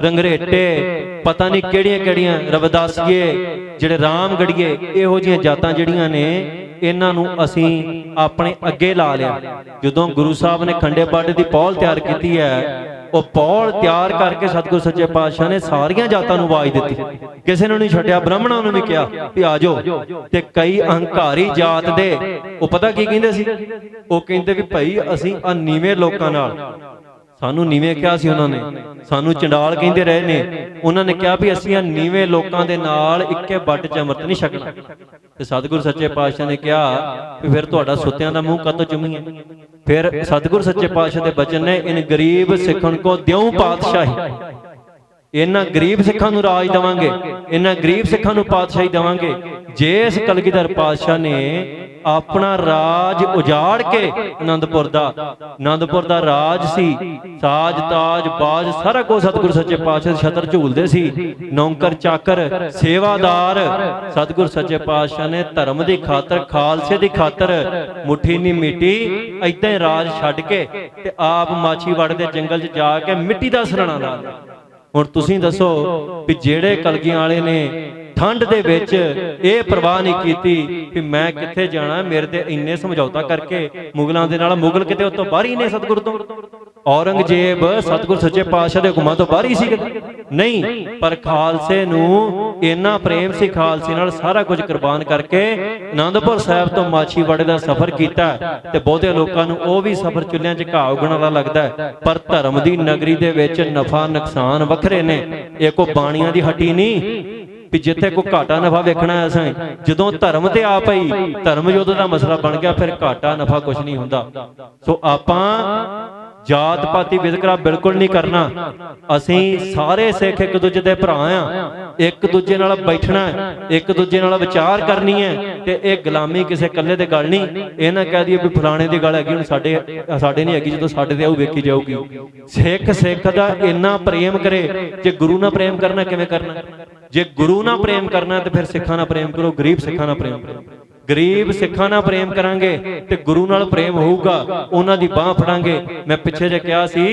ਰੰਗਰੇਟੇ, ਪਤਾ ਨਹੀਂ ਕਿਹੜੀਆਂ ਕਿਹੜੀਆਂ ਰਵਿਦਾਸੀਏ, ਜਿਹੜੇ ਰਾਮਗੜੀਏ, ਇਹੋ ਜਿਹੀਆਂ ਜਾਤਾਂ ਜਿਹੜੀਆਂ ਨੇ, ਇਹਨਾਂ ਨੂੰ ਅਸੀਂ ਆਪਣੇ ਅੱਗੇ ਲਾ ਲਿਆ। ਜਦੋਂ ਗੁਰੂ ਸਾਹਿਬ ਨੇ ਖੰਡੇ ਬਾਟੇ ਦੀ ਪੌਲ ਤਿਆਰ ਕੀਤੀ ਹੈ, ਉਹ ਪੌਲ ਤਿਆਰ ਕਰਕੇ ਸਤਿਗੁਰ ਸੱਚੇ ਪਾਤਸ਼ਾਹ ਨੇ ਸਾਰੀਆਂ ਜਾਤਾਂ ਨੂੰ ਆਵਾਜ਼ ਦਿੱਤੀ, ਕਿਸੇ ਨੂੰ ਨਹੀਂ ਛੱਡਿਆ। ਬ੍ਰਾਹਮਣਾਂ ਨੂੰ ਵੀ ਕਿਹਾ ਵੀ ਆ ਜਾਓ। ਤੇ ਕਈ ਅਹੰਕਾਰੀ ਜਾਤ ਦੇ ਉਹ ਪਤਾ ਕੀ ਕਹਿੰਦੇ ਸੀ? ਉਹ ਕਹਿੰਦੇ ਵੀ ਭਾਈ ਅਸੀਂ ਆ ਨੀਵੇਂ ਲੋਕਾਂ ਨਾਲ, ਸਾਨੂੰ ਨੀਵੇਂ ਕਿਹਾ ਸੀ ਉਹਨਾਂ ਨੇ, ਸਾਨੂੰ ਚੰਡਾਲ ਕਹਿੰਦੇ ਰਹੇ ਨੇ। ਉਹਨਾਂ ਨੇ ਕਿਹਾ ਵੀ ਅਸੀਂ ਆ ਨੀਵੇਂ ਲੋਕਾਂ ਦੇ ਨਾਲ ਇੱਕੇ ਵੱਟ 'ਚ ਅੰਮ੍ਰਿਤ ਨਹੀਂ ਛਕਣਾ। ਤੇ ਸਤਿਗੁਰ ਸੱਚੇ ਪਾਤਸ਼ਾਹ ਨੇ ਕਿਹਾ ਵੀ ਫਿਰ ਤੁਹਾਡਾ ਸੁੱਤਿਆਂ ਦਾ ਮੂੰਹ ਕਦੋਂ ਚੁੰਮੀਏ? ਫਿਰ ਸਤਿਗੁਰ ਸੱਚੇ ਪਾਤਸ਼ਾਹ ਦੇ ਬਚਨ ਨੇ, ਇਨ ਗਰੀਬ ਸਿੱਖਣ ਕੋ ਦਿਉ ਪਾਤਸ਼ਾਹੀ, ਇਹਨਾਂ ਗਰੀਬ ਸਿੱਖਾਂ ਨੂੰ ਰਾਜ ਦੇਵਾਂਗੇ, ਇਹਨਾਂ ਗਰੀਬ ਸਿੱਖਾਂ ਨੂੰ ਪਾਤਸ਼ਾਹੀ ਦੇਵਾਂਗੇ। ਜੇ ਇਸ ਕਲਗੀਧਰ ਪਾਤਸ਼ਾਹ ਨੇ ਆਪਣਾ ਰਾਜ ਉਜਾੜ ਕੇ ਆਨੰਦਪੁਰ ਦਾ ਰਾਜ ਸੀ, ਸਾਜ ਤਾਜ ਬਾਜ ਸਾਰਾ ਕੁਝ ਸਤਿਗੁਰ ਸੱਚੇ ਪਾਤਸ਼ਾਹ ਦੇ ਛਤਰ ਝੂਲਦੇ ਸੀ। ਨੌਕਰ ਚਾਕਰ ਸੇਵਾਦਾਰ ਸਤਿਗੁਰ ਸੱਚੇ ਪਾਤਸ਼ਾਹ ਨੇ ਧਰਮ ਦੀ ਖਾਤਰ, ਖਾਲਸੇ ਦੀ ਖਾਤਰ ਮੁੱਠੀ ਨਹੀਂ ਮੀਟੀ, ਏਦਾਂ ਹੀ ਰਾਜ ਛੱਡ ਕੇ ਤੇ ਆਪ ਮਾਛੀਵਾੜੇ ਦੇ ਜੰਗਲ 'ਚ ਜਾ ਕੇ ਮਿੱਟੀ ਦਾ ਸਰਣਾ ਲਾ ਲਿਆ। ਹੁਣ ਤੁਸੀਂ ਦੱਸੋ ਵੀ ਜਿਹੜੇ ਕਲਗੀਆਂ ਵਾਲੇ ਨੇ ਠੰਡ ਦੇ ਵਿੱਚ ਇਹ ਪਰਵਾਹ ਨਹੀਂ ਕੀਤੀ ਕਿ ਮੈਂ ਕਿੱਥੇ ਜਾਣਾ, ਮੇਰੇ ਤੇ ਇੰਨੇ ਸਮਝੌਤਾ ਕਰਕੇ ਮੁਗਲਾਂ ਦੇ ਨਾਲ, ਮੁਗਲ ਕਿਤੇ ਉਤੋਂ ਬਾਹਰ ਹੀ ਨੇ ਸਤਿਗੁਰ ਤੋਂ। ਔਰੰਗਜ਼ੇਬ ਸਤਿਗੁਰ ਸੱਚੇ ਪਾਤਸ਼ਾਹ ਦੇ ਹੁਕਮਾਂ ਤੋਂ ਬਾਹਰ ਹੀ ਸੀ ਨਹੀਂ, ਪਰ ਖਾਲਸੇ ਨੂੰ ਇੰਨਾ ਪ੍ਰੇਮ ਸੀ, ਖਾਲਸੇ ਨਾਲ ਸਾਰਾ ਕੁਝ ਕੁਰਬਾਨ ਕਰਕੇ ਆਨੰਦਪੁਰ ਸਾਹਿਬ ਤੋਂ ਮਾਛੀਵਾੜੇ ਦਾ ਸਫ਼ਰ ਕੀਤਾ। ਤੇ ਬਹੁਤੇ ਲੋਕਾਂ ਨੂੰ ਉਹ ਵੀ ਸਫ਼ਰ ਚੁੱਲ੍ਹਿਆਂ 'ਚ ਘਾਹ ਉਗਣ ਵਾਲਾ ਲੱਗਦਾ, ਪਰ ਧਰਮ ਦੀ ਨਗਰੀ ਦੇ ਵਿੱਚ ਨਫਾ ਨੁਕਸਾਨ ਵੱਖਰੇ ਨੇ। ਇਹ ਕੋ ਬਾਣੀਆਂ ਦੀ ਹੱਟੀ ਨਹੀਂ ਵੀ ਜਿੱਥੇ ਕੋਈ ਘਾਟਾ ਨਫਾ ਵੇਖਣਾ। ਅਸਾਂ ਜਦੋਂ ਧਰਮ ਤੇ ਆ ਪਈ, ਧਰਮ ਯੁੱਧ ਦਾ ਮਸਲਾ ਬਣ ਗਿਆ, ਫਿਰ ਘਾਟਾ ਨਫਾ ਕੁਝ ਨਹੀਂ ਹੁੰਦਾ। ਸੋ ਆਪਾਂ ਜਾਤ ਪਾਤੀ ਵਿਤਕਰਾ ਬਿਲਕੁਲ ਨਹੀਂ ਕਰਨਾ। ਅਸੀਂ ਸਾਰੇ ਸਿੱਖ ਇੱਕ ਦੂਜੇ ਦੇ ਭਰਾ ਆ, ਇੱਕ ਦੂਜੇ ਨਾਲ ਬੈਠਣਾ, ਇੱਕ ਦੂਜੇ ਨਾਲ ਵਿਚਾਰ ਕਰਨੀ ਹੈ। ਤੇ ਇਹ ਗੁਲਾਮੀ ਕਿਸੇ ਇਕੱਲੇ ਦੇ ਗੱਲ ਨਹੀਂ। ਇਹ ਨਾ ਕਹਿ ਦਈਏ ਵੀ ਫਲਾਣੇ ਦੀ ਗੱਲ ਹੈਗੀ, ਹੁਣ ਸਾਡੇ ਨਹੀਂ ਹੈਗੀ, ਜਦੋਂ ਸਾਡੇ ਤੇ ਆਊ ਵੇਖੀ ਜਾਊਗੀ। ਸਿੱਖ ਦਾ ਇੰਨਾ ਪ੍ਰੇਮ ਕਰੇ। ਜੇ ਗੁਰੂ ਨਾਲ ਪ੍ਰੇਮ ਕਰਨਾ ਕਿਵੇਂ ਕਰਨਾ? ਜੇ ਗੁਰੂ ਨਾਲ ਪ੍ਰੇਮ ਕਰਨਾ ਤੇ ਫਿਰ ਸਿੱਖਾਂ ਨਾਲ ਪ੍ਰੇਮ ਕਰੋ, ਗਰੀਬ ਸਿੱਖਾਂ ਨਾਲ ਪ੍ਰੇਮ ਕਰੋ। ਗਰੀਬ ਸਿੱਖਾਂ ਨਾਲ ਪ੍ਰੇਮ ਕਰਾਂਗੇ ਤੇ ਗੁਰੂ ਨਾਲ ਪ੍ਰੇਮ ਹੋਊਗਾ, ਉਹਨਾਂ ਦੀ ਬਾਹ ਫੜਾਂਗੇ। ਮੈਂ ਪਿੱਛੇ ਜੇ ਕਿਹਾ ਸੀ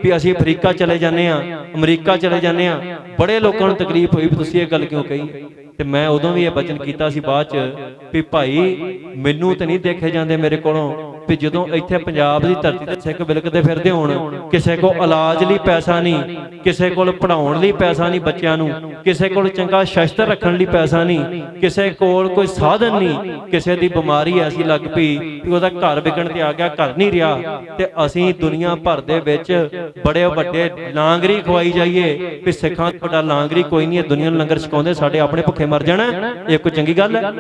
ਵੀ ਅਸੀਂ ਅਫਰੀਕਾ ਚਲੇ ਜਾਂਦੇ ਆ, ਅਮਰੀਕਾ ਚਲੇ ਜਾਂਦੇ ਆ, ਬੜੇ ਲੋਕਾਂ ਨੂੰ ਤਕਲੀਫ ਹੋਈ ਵੀ ਤੁਸੀਂ ਇਹ ਗੱਲ ਕਿਉਂ ਕਹੀ। ਤੇ ਮੈਂ ਉਦੋਂ ਵੀ ਇਹ ਬਚਨ ਕੀਤਾ ਸੀ ਬਾਅਦ ਚ ਵੀ ਭਾਈ ਮੈਨੂੰ ਤੇ ਨਹੀਂ ਦੇਖੇ ਜਾਂਦੇ ਮੇਰੇ ਕੋਲੋਂ ਵੀ ਜਦੋਂ ਇੱਥੇ ਪੰਜਾਬ ਦੀ ਧਰਤੀ ਤੇ ਸਿੱਖ ਬਿਲਕਦੇ ਫਿਰਦੇ ਹੋਣ, ਕਿਸੇ ਕੋਲ ਇਲਾਜ ਲਈ ਪੈਸਾ ਨਹੀਂ, ਕਿਸੇ ਕੋਲ ਪੜਾਉਣ ਲਈ ਪੈਸਾ ਨਹੀਂ ਬੱਚਿਆਂ ਨੂੰ, ਕਿਸੇ ਕੋਲ ਚੰਗਾ ਸ਼ਸਤਰ ਰੱਖਣ ਲਈ ਪੈਸਾ ਨਹੀਂ, ਕਿਸੇ ਕੋਲ ਕੋਈ ਸਾਧਨ ਨਹੀਂ, ਕਿਸੇ ਦੀ ਬਿਮਾਰੀ ਐਸੀ ਲੱਗ ਪਈ ਕਿ ਉਹਦਾ ਘਰ ਵਿਕਣ ਤੇ ਆ ਗਿਆ, ਘਰ ਨਹੀਂ ਰਿਹਾ, ਤੇ ਅਸੀਂ ਦੁਨੀਆ ਭਰ ਦੇ ਵਿੱਚ ਬੜੇ ਵੱਡੇ ਲਾਂਗਰੀ ਖਵਾਈ ਜਾਈਏ ਵੀ ਸਿੱਖਾਂ ਤੋਂ ਵੱਡਾ ਲਾਂਗਰੀ ਕੋਈ ਨਹੀਂ ਹੈ, ਦੁਨੀਆ ਨੂੰ ਲੰਗਰ ਛਕਾਉਂਦੇ, ਸਾਡੇ ਆਪਣੇ ਭੁੱਖੇ ਮਰ ਜਾਣਾ, ਇਹ ਕੋਈ ਚੰਗੀ ਗੱਲ ਹੈ।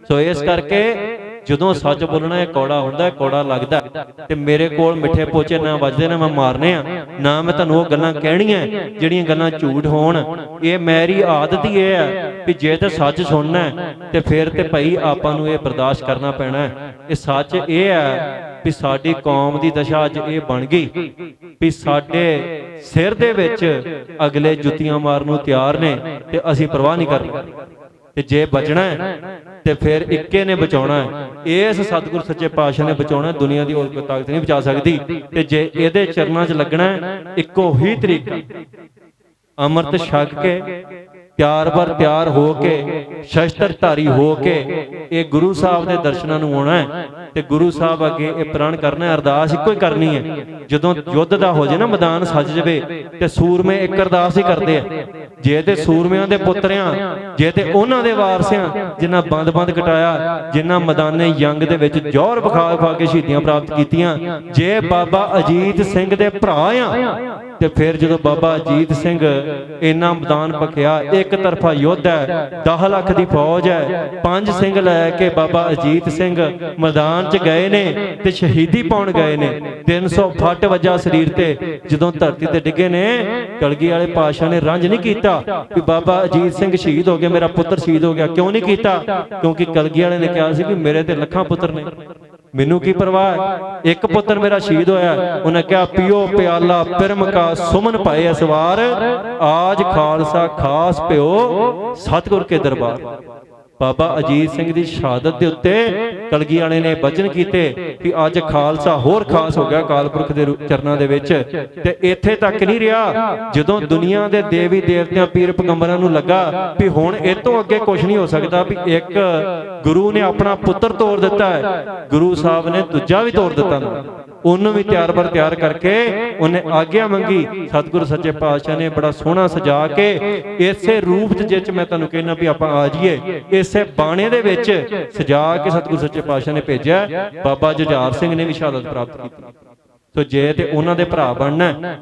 ਸੋ ਇਸ ਕਰਕੇ ਜਦੋਂ ਸੱਚ ਬੋਲਣਾ ਇਹ ਕੌੜਾ ਹੁੰਦਾ, ਕੌੜਾ ਲੱਗਦਾ। ਤੇ ਮੇਰੇ ਕੋਲ ਮਿੱਠੇ ਪੋਚੇ ਨਾ ਵੱਜਦੇ ਨਾ ਮੈਂ ਮਾਰਨੇ ਆ, ਨਾ ਮੈਂ ਤੁਹਾਨੂੰ ਉਹ ਗੱਲਾਂ ਕਹਿਣੀਆਂ ਜਿਹੜੀਆਂ ਗੱਲਾਂ ਝੂਠ ਹੋਣ। ਇਹ ਮੇਰੀ ਆਦਤ ਹੀ ਇਹ ਹੈ ਵੀ ਜੇ ਤੇ ਸੱਚ ਸੁਣਨਾ ਤੇ ਫਿਰ ਤੇ ਭਾਈ ਆਪਾਂ ਨੂੰ ਇਹ ਬਰਦਾਸ਼ਤ ਕਰਨਾ ਪੈਣਾ। ਇਹ ਸੱਚ ਇਹ ਹੈ ਵੀ ਸਾਡੀ ਕੌਮ ਦੀ ਦਸ਼ਾ ਅੱਜ ਇਹ ਬਣ ਗਈ ਵੀ ਸਾਡੇ ਸਿਰ ਦੇ ਵਿੱਚ ਅਗਲੇ ਜੁੱਤੀਆਂ ਮਾਰਨ ਨੂੰ ਤਿਆਰ ਨੇ ਤੇ ਅਸੀਂ ਪਰਵਾਹ ਨਹੀਂ ਕਰਦੇ। ਤੇ ਜੇ ਬਚਣਾ ਤੇ ਫਿਰ ਇੱਕੇ ਨੇ ਬਚਾਉਣਾ ਹੈ, ਇਸ ਸਤਿਗੁਰ ਸੱਚੇ ਪਾਤਸ਼ਾਹ ਨੇ ਬਚਾਉਣਾ, ਦੁਨੀਆ ਦੀ ਹੋਰ ਕੋਈ ਤਾਕਤ ਨਹੀਂ ਬਚਾ ਸਕਦੀ। ਤੇ ਜੇ ਇਹਦੇ ਚਰਨਾਂ 'ਚ ਲੱਗਣਾ ਇੱਕੋ ਹੀ ਤਰੀਕਾ, ਅੰਮ੍ਰਿਤ ਛਕ ਕੇ ਪਿਆਰ ਬਰ ਪਿਆਰ ਹੋ ਕੇ ਸ਼ਸਤਰ ਧਾਰੀ ਹੋ ਕੇ ਇਹ ਗੁਰੂ ਸਾਹਿਬ ਦੇ ਦਰਸ਼ਨਾਂ ਨੂੰ ਆਉਣਾ ਹੈ ਤੇ ਗੁਰੂ ਸਾਹਿਬ ਅੱਗੇ ਇਹ ਪ੍ਰਣ ਕਰਨਾ ਹੈ। ਅਰਦਾਸ ਇੱਕੋ ਹੀ ਕਰਨੀ ਹੈ। ਜਦੋਂ ਯੁੱਧ ਦਾ ਹੋ ਜਾਏ ਨਾ, ਮੈਦਾਨ ਸੱਜ ਜਾਵੇ ਤੇ ਸੂਰਮੇ ਇੱਕ ਅਰਦਾਸ ਹੀ ਕਰਦੇ ਆ, ਜੇ ਤੇ ਸੂਰਮਿਆਂ ਦੇ ਪੁੱਤਰਿਆਂ, ਜੇ ਤੇ ਉਹਨਾਂ ਦੇ ਵਾਰਸਿਆਂ ਜਿਨ੍ਹਾਂ ਬੰਦ ਕਟਾਇਆ, ਜਿਨ੍ਹਾਂ ਮੈਦਾਨੇ ਜੰਗ ਦੇ ਵਿੱਚ ਜੌਹਰ ਵਿਖਾ ਕੇ ਸ਼ਹੀਦੀਆਂ ਪ੍ਰਾਪਤ ਕੀਤੀਆਂ, ਜੇ ਬਾਬਾ ਅਜੀਤ ਸਿੰਘ ਦੇ ਭਰਾ ਆ ਤੇ ਫਿਰ ਜਦੋਂ ਬਾਬਾ ਅਜੀਤ ਸਿੰਘ ਇੰਨਾ ਮੈਦਾਨ ਪੱਕਿਆ, ਇੱਕ ਤਰਫਾ ਯੁੱਧ ਹੈ, 10 ਲੱਖ ਦੀ ਫੌਜ ਹੈ, 5 ਸਿੰਘ ਲੈ ਕੇ ਬਾਬਾ ਅਜੀਤ ਸਿੰਘ ਮੈਦਾਨ 'ਚ ਗਏ ਨੇ ਤੇ ਸ਼ਹੀਦੀ ਪਾਉਣ ਗਏ ਨੇ। 300 ਫੱਟ ਵੱਜਾ ਸਰੀਰ ਤੇ, ਜਦੋਂ ਧਰਤੀ ਤੇ ਡਿੱਗੇ ਨੇ ਕਲਗੀ ਵਾਲੇ ਪਾਤਸ਼ਾਹ ਨੇ ਰੰਜ ਨਹੀਂ ਕੀਤਾ ਕਿ ਬਾਬਾ ਅਜੀਤ ਸਿੰਘ ਸ਼ਹੀਦ ਹੋ ਗਿਆ, ਮੇਰਾ ਪੁੱਤਰ ਸ਼ਹੀਦ ਹੋ ਗਿਆ। ਕਿਉਂ ਨਹੀਂ ਕੀਤਾ? ਕਿਉਂਕਿ ਕਲਗੀ ਵਾਲੇ ਨੇ ਕਿਹਾ ਸੀ ਕਿ ਮੇਰੇ ਤੇ ਲੱਖਾਂ ਪੁੱਤਰ ਨੇ, ਮੈਨੂੰ ਕੀ ਪਰਵਾਹ, ਇੱਕ ਪੁੱਤਰ ਮੇਰਾ ਸ਼ਹੀਦ ਹੋਇਆ। ਉਹਨੇ ਕਿਹਾ ਪੀਓ ਪਿਆਲਾ ਪਿਰਮ ਕਾ ਸੁਮਨ ਪਾਏ ਅਸਵਾਰ, ਆਜ ਖਾਲਸਾ ਖਾਸ ਪਿਓ ਸਤਿਗੁਰ ਕੇ ਦਰਬਾਰ। ਬਾਬਾ ਅਜੀਤ ਸਿੰਘ ਦੀ ਸ਼ਹਾਦਤ ਦੇ ਉੱਤੇ ਕਲਗੀ ਵਾਲੇ ਨੇ ਬਚਨ ਕੀਤੇ ਕਿ ਅੱਜ ਖਾਲਸਾ ਹੋਰ ਖਾਸ ਹੋ ਗਿਆ ਅਕਾਲ ਪੁਰਖ ਦੇ ਚਰਨਾਂ ਦੇ ਵਿੱਚ। ਤੇ ਇੱਥੇ ਤੱਕ ਨਹੀਂ ਰਿਹਾ, ਜਦੋਂ ਦੁਨੀਆ ਦੇ ਦੇਵੀ ਦੇਵਤਿਆਂ ਪੀਰ ਪੈਗੰਬਰਾਂ ਨੂੰ ਲੱਗਾ ਵੀ ਹੁਣ ਇਹ ਤੋਂ ਅੱਗੇ ਕੁਝ ਨਹੀਂ ਹੋ ਸਕਦਾ, ਵੀ ਇੱਕ ਗੁਰੂ ਨੇ ਆਪਣਾ ਪੁੱਤਰ ਤੋੜ ਦਿੱਤਾ ਹੈ, ਗੁਰੂ ਸਾਹਿਬ ਨੇ ਦੂਜਾ ਵੀ ਤੋੜ ਦਿੱਤਾ, ਉਹਨੂੰ ਵੀ ਤਿਆਰ ਬਰ ਤਿਆਰ ਕਰਕੇ ਉਹਨੇ ਆਗਿਆ ਮੰਗੀ। ਸਤਿਗੁਰੂ ਸੱਚੇ ਪਾਤਸ਼ਾਹ ਨੇ ਬੜਾ ਸੋਹਣਾ ਸਜਾ ਕੇ ਇਸੇ ਰੂਪ 'ਚ, ਜਿਹ 'ਚ ਮੈਂ ਤੁਹਾਨੂੰ ਕਹਿਣਾ ਵੀ ਆਪਾਂ ਆ ਜਾਈਏ, ਇਸੇ ਬਾਣੇ ਦੇ ਵਿੱਚ ਸਜਾ ਕੇ ਸਤਿਗੁਰੂ ਸੱਚੇ ਪਾਤਸ਼ਾਹ ਨੇ ਭੇਜਿਆ। ਬਾਬਾ ਜੁਝਾਰ ਸਿੰਘ ਨੇ ਵੀ ਸ਼ਹਾਦਤ ਪ੍ਰਾਪਤ ਕੀਤੀ। ਸੋ ਜੇ ਤੇ ਉਹਨਾਂ ਦੇ ਭਰਾ ਬਣਨਾ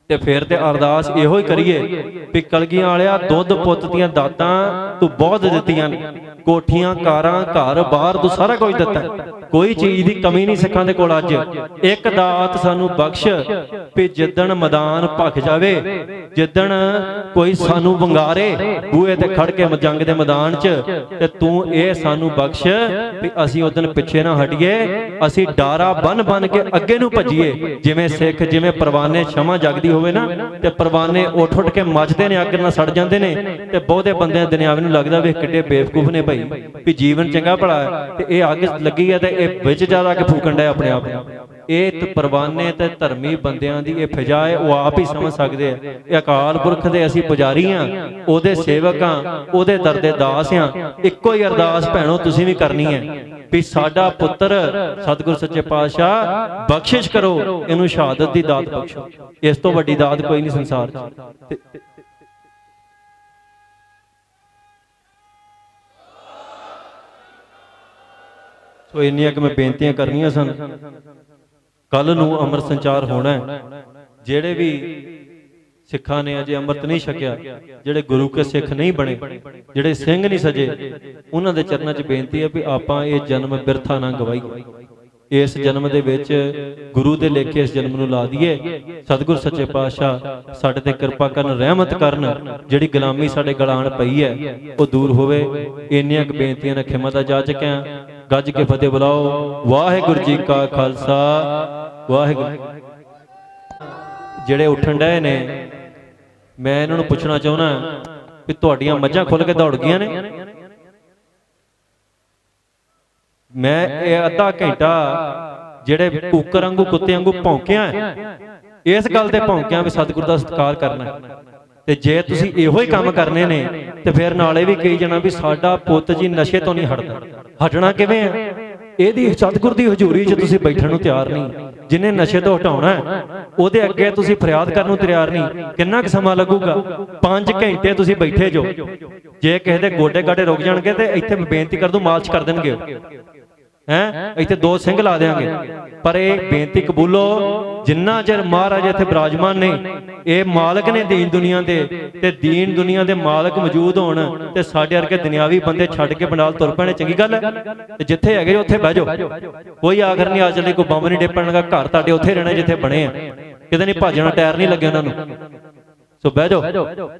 ਤੇ ਫਿਰ ਤੇ ਅਰਦਾਸ ਇਹੋ ਹੀ ਕਰੀਏ ਵੀ ਕਲਗੀਆਂ ਵਾਲਿਆ, ਦੁੱਧ ਪੁੱਤ ਦੀਆਂ ਦਾਤਾਂ ਤੂੰ ਬਹੁਤ ਦਿੱਤੀਆਂ ਨੇ, ਕੋਠੀਆਂ ਕਾਰਾਂ ਘਰ ਬਾਹਰ ਤੋਂ ਸਾਰਾ ਕੁਝ ਦਿੱਤਾ, ਕੋਈ ਚੀਜ਼ ਦੀ ਕਮੀ ਨਹੀਂ ਸਿੱਖਾਂ ਦੇ ਕੋਲ। ਅੱਜ ਇੱਕ ਦਾਤ ਸਾਨੂੰ ਬਖਸ਼ ਵੀ ਜਿੱਦਣ ਮੈਦਾਨ ਭਖ ਜਾਵੇ, ਜਿੱਦਣ ਕੋਈ ਸਾਨੂੰ ਵੰਗਾਰੇ ਬੂਹੇ ਤੇ ਖੜ ਕੇ ਜੰਗ ਦੇ ਮੈਦਾਨ 'ਚ, ਤੇ ਤੂੰ ਇਹ ਸਾਨੂੰ ਬਖਸ਼ ਵੀ ਅਸੀਂ ਉਦਣ ਪਿੱਛੇ ਨਾ ਹਟੀਏ, ਅਸੀਂ ਡਾਰਾ ਬਨ ਕੇ ਅੱਗੇ ਨੂੰ ਭੱਜੀਏ। ਜਿਵੇਂ ਸਿੱਖ, ਜਿਵੇਂ ਪਰਵਾਨੇ ਸ਼ਮਾ ਜਗਦੀ ਹੋਵੇ ਨਾ, ਤੇ ਪਰਵਾਨੇ ਉੱਠ ਕੇ ਮੱਚਦੇ ਨੇ, ਅੱਗ ਨਾਲ ਸੜ ਜਾਂਦੇ ਨੇ, ਤੇ ਬਹੁਤੇ ਬੰਦਿਆਂ ਦੁਨਿਆਵੀ ਨੂੰ ਲੱਗਦਾ ਵੀ ਕਿੱਡੇ ਬੇਵਕੂਫ ਨੇ ਭਾਈ, ਵੀ ਜੀਵਨ ਚੰਗਾ ਭਲਾ ਹੈ, ਤੇ ਇਹ ਅੱਗ ਲੱਗੀ ਹੈ ਤੇ ਇਹ ਵਿੱਚ ਜਾ ਕੇ ਫੂਕਣ ਡਿਆ ਆਪਣੇ ਆਪ ਨੂੰ। ਇਹ ਪਰਵਾਨੇ ਤੇ ਧਰਮੀ ਬੰਦਿਆਂ ਦੀ ਇਹ ਫਿਜ਼ਾ ਹੈ, ਉਹ ਆਪ ਹੀ ਸਮਝ ਸਕਦੇ ਆ। ਇਹ ਅਕਾਲ ਪੁਰਖ ਦੇ ਅਸੀਂ ਪੁਜਾਰੀ ਆ, ਉਹਦੇ ਸੇਵਕ ਆ, ਉਹਦੇ ਦਰ ਦੇ ਦਾਸ ਆ। ਇੱਕੋ ਹੀ ਅਰਦਾਸ ਭੈਣੋ ਤੁਸੀਂ ਵੀ ਕਰਨੀ ਹੈ ਵੀ ਸਾਡਾ ਪੁੱਤਰ ਸਤਿਗੁਰ ਸੱਚੇ ਪਾਤਸ਼ਾਹ ਬਖਸ਼ਿਸ਼ ਕਰੋ, ਇਹਨੂੰ ਸ਼ਹਾਦਤ ਦੀ ਦਾਤ ਬਖਸ਼ੋ। ਇਸ ਤੋਂ ਵੱਡੀ ਦਾਤ ਕੋਈ ਨਹੀਂ ਸੰਸਾਰ 'ਚ। ਸੋ ਇੰਨੀਆਂ ਕਿ ਮੈਂ ਬੇਨਤੀਆਂ ਕਰਨੀਆਂ ਸਨ। ਕੱਲ ਨੂੰ ਅੰਮ੍ਰਿਤ ਸੰਚਾਰ ਹੋਣਾ ਹੈ। ਜਿਹੜੇ ਵੀ ਸਿੱਖਾਂ ਨੇ ਅਜੇ ਅੰਮ੍ਰਿਤ ਨਹੀਂ ਛਕਿਆ, ਜਿਹੜੇ ਗੁਰੂ ਕੇ ਸਿੱਖ ਨਹੀਂ ਬਣੇ, ਜਿਹੜੇ ਸਿੰਘ ਨਹੀਂ ਸਜੇ, ਉਹਨਾਂ ਦੇ ਚਰਨਾਂ 'ਚ ਬੇਨਤੀ ਹੈ ਵੀ ਆਪਾਂ ਇਹ ਜਨਮ ਬਿਰਥਾ ਨਾ ਗਵਾਈਏ। ਇਸ ਜਨਮ ਦੇ ਵਿੱਚ ਗੁਰੂ ਦੇ ਲੇਖੇ ਇਸ ਜਨਮ ਨੂੰ ਲਾ ਦਈਏ। ਸਤਿਗੁਰ ਸੱਚੇ ਪਾਤਸ਼ਾਹ ਸਾਡੇ ਤੇ ਕਿਰਪਾ ਕਰਨ, ਰਹਿਮਤ ਕਰਨ। ਜਿਹੜੀ ਗੁਲਾਮੀ ਸਾਡੇ ਗਲਾਣ ਪਈ ਹੈ ਉਹ ਦੂਰ ਹੋਵੇ। ਇੰਨੀਆਂ ਕੁ ਬੇਨਤੀਆਂ ਨਾਲ ਖਿਮਾ ਜਾ ਚੁੱਕਿਆ। ਗੱਜ ਕੇ ਫਤਿਹ ਬੁਲਾਓ। ਵਾਹਿਗੁਰੂ ਜੀ ਕਾ ਖਾਲਸਾ, ਵਾਹਿਗੁਰੂ। ਜਿਹੜੇ ਉੱਠਣ ਡਏ ਨੇ, ਮੈਂ ਇਹਨਾਂ ਨੂੰ ਪੁੱਛਣਾ ਚਾਹੁੰਦਾ ਵੀ ਤੁਹਾਡੀਆਂ ਮੱਝਾਂ ਖੁੱਲ ਕੇ ਦੌੜ ਗਈਆਂ ਨੇ? ਮੈਂ ਇਹ ਅੱਧਾ ਘੰਟਾ ਜਿਹੜੇ ਕੁੱਕਰ ਵਾਂਗੂ, ਕੁੱਤੇ ਵਾਂਗੂ ਭੌਂਕਿਆ, ਇਸ ਗੱਲ ਤੇ ਭੌਂਕਿਆ ਵੀ ਸਤਿਗੁਰ ਦਾ ਸਤਿਕਾਰ ਕਰਨਾ। ਤੇ ਜੇ ਤੁਸੀਂ ਇਹੋ ਹੀ ਕੰਮ ਕਰਨੇ ਨੇ ਤੇ ਫਿਰ ਨਾਲੇ ਵੀ ਕਹੀ ਜਾਣਾ ਵੀ ਸਾਡਾ ਪੁੱਤ ਜੀ ਨਸ਼ੇ ਤੋਂ ਨਹੀਂ ਹਟਦਾ। ਹਟਣਾ ਕਿਵੇਂ ਆ? ਇਹਦੀ ਸਤਿਗੁਰ ਦੀ ਹਜ਼ੂਰੀ 'ਚ ਤੁਸੀਂ ਬੈਠਣ ਨੂੰ ਤਿਆਰ ਨਹੀਂ। ਜਿਹਨੇ ਨਸ਼ੇ ਤੋਂ ਹਟਾਉਣਾ ਉਹਦੇ ਅੱਗੇ ਤੁਸੀਂ ਫਰਿਆਦ ਕਰਨ ਨੂੰ ਤਿਆਰ ਨਹੀਂ। ਕਿੰਨਾ ਕੁ ਸਮਾਂ ਲੱਗੂਗਾ? 5 ਘੰਟੇ ਤੁਸੀਂ ਬੈਠੇ ਜੋ। ਜੇ ਕਿਸੇ ਦੇ ਗੋਡੇ ਗਾਡੇ ਰੁਕ ਜਾਣਗੇ ਤੇ ਇੱਥੇ ਬੇਨਤੀ ਕਰ ਦੂੰ, ਮਾਲਸ਼ ਕਰ ਦੇਣਗੇ ਹੈਂ, ਇੱਥੇ 2 ਸਿੰਘ ਲਾ ਦੇਾਂਗੇ। ਪਰ ਇਹ ਬੇਨਤੀ ਕਬੂਲੋ, ਜਿੰਨਾ ਚਿਰ ਮਹਾਰਾਜ ਇੱਥੇ ਬਿਰਾਜਮਾਨ ਨੇ, ਇਹ ਮਾਲਕ ਨੇ ਦੀਨ ਦੁਨੀਆ ਦੇ, ਤੇ ਦੀਨ ਦੁਨੀਆ ਦੇ ਮਾਲਕ ਮੌਜੂਦ ਹੋਣ ਤੇ ਸਾਡੇ ਵਰਗੇ ਦੁਨਿਆਵੀ ਬੰਦੇ ਛੱਡ ਕੇ ਬੰਡਾਲ ਤੁਰ ਪੈਣੇ ਚੰਗੀ ਗੱਲ ਹੈ? ਤੇ ਜਿੱਥੇ ਹੈਗੇ ਉੱਥੇ ਬਹਿ ਜਾਓ। ਕੋਈ ਆਖਰ ਨਹੀਂ ਆ ਚੱਲੇ, ਕੋਈ ਬੰਬ ਨਹੀਂ ਡੇਪਣ ਲੱਗਾ। ਘਰ ਤੁਹਾਡੇ ਉੱਥੇ ਰਹਿਣਾ ਜਿੱਥੇ ਬਣੇ ਆ, ਕਿਤੇ ਨਹੀਂ ਭੱਜਣਾ, ਟਾਇਰ ਨਹੀਂ ਲੱਗੇ ਉਹਨਾਂ ਨੂੰ। ਸੋ ਬਹਿ ਜਾਓ।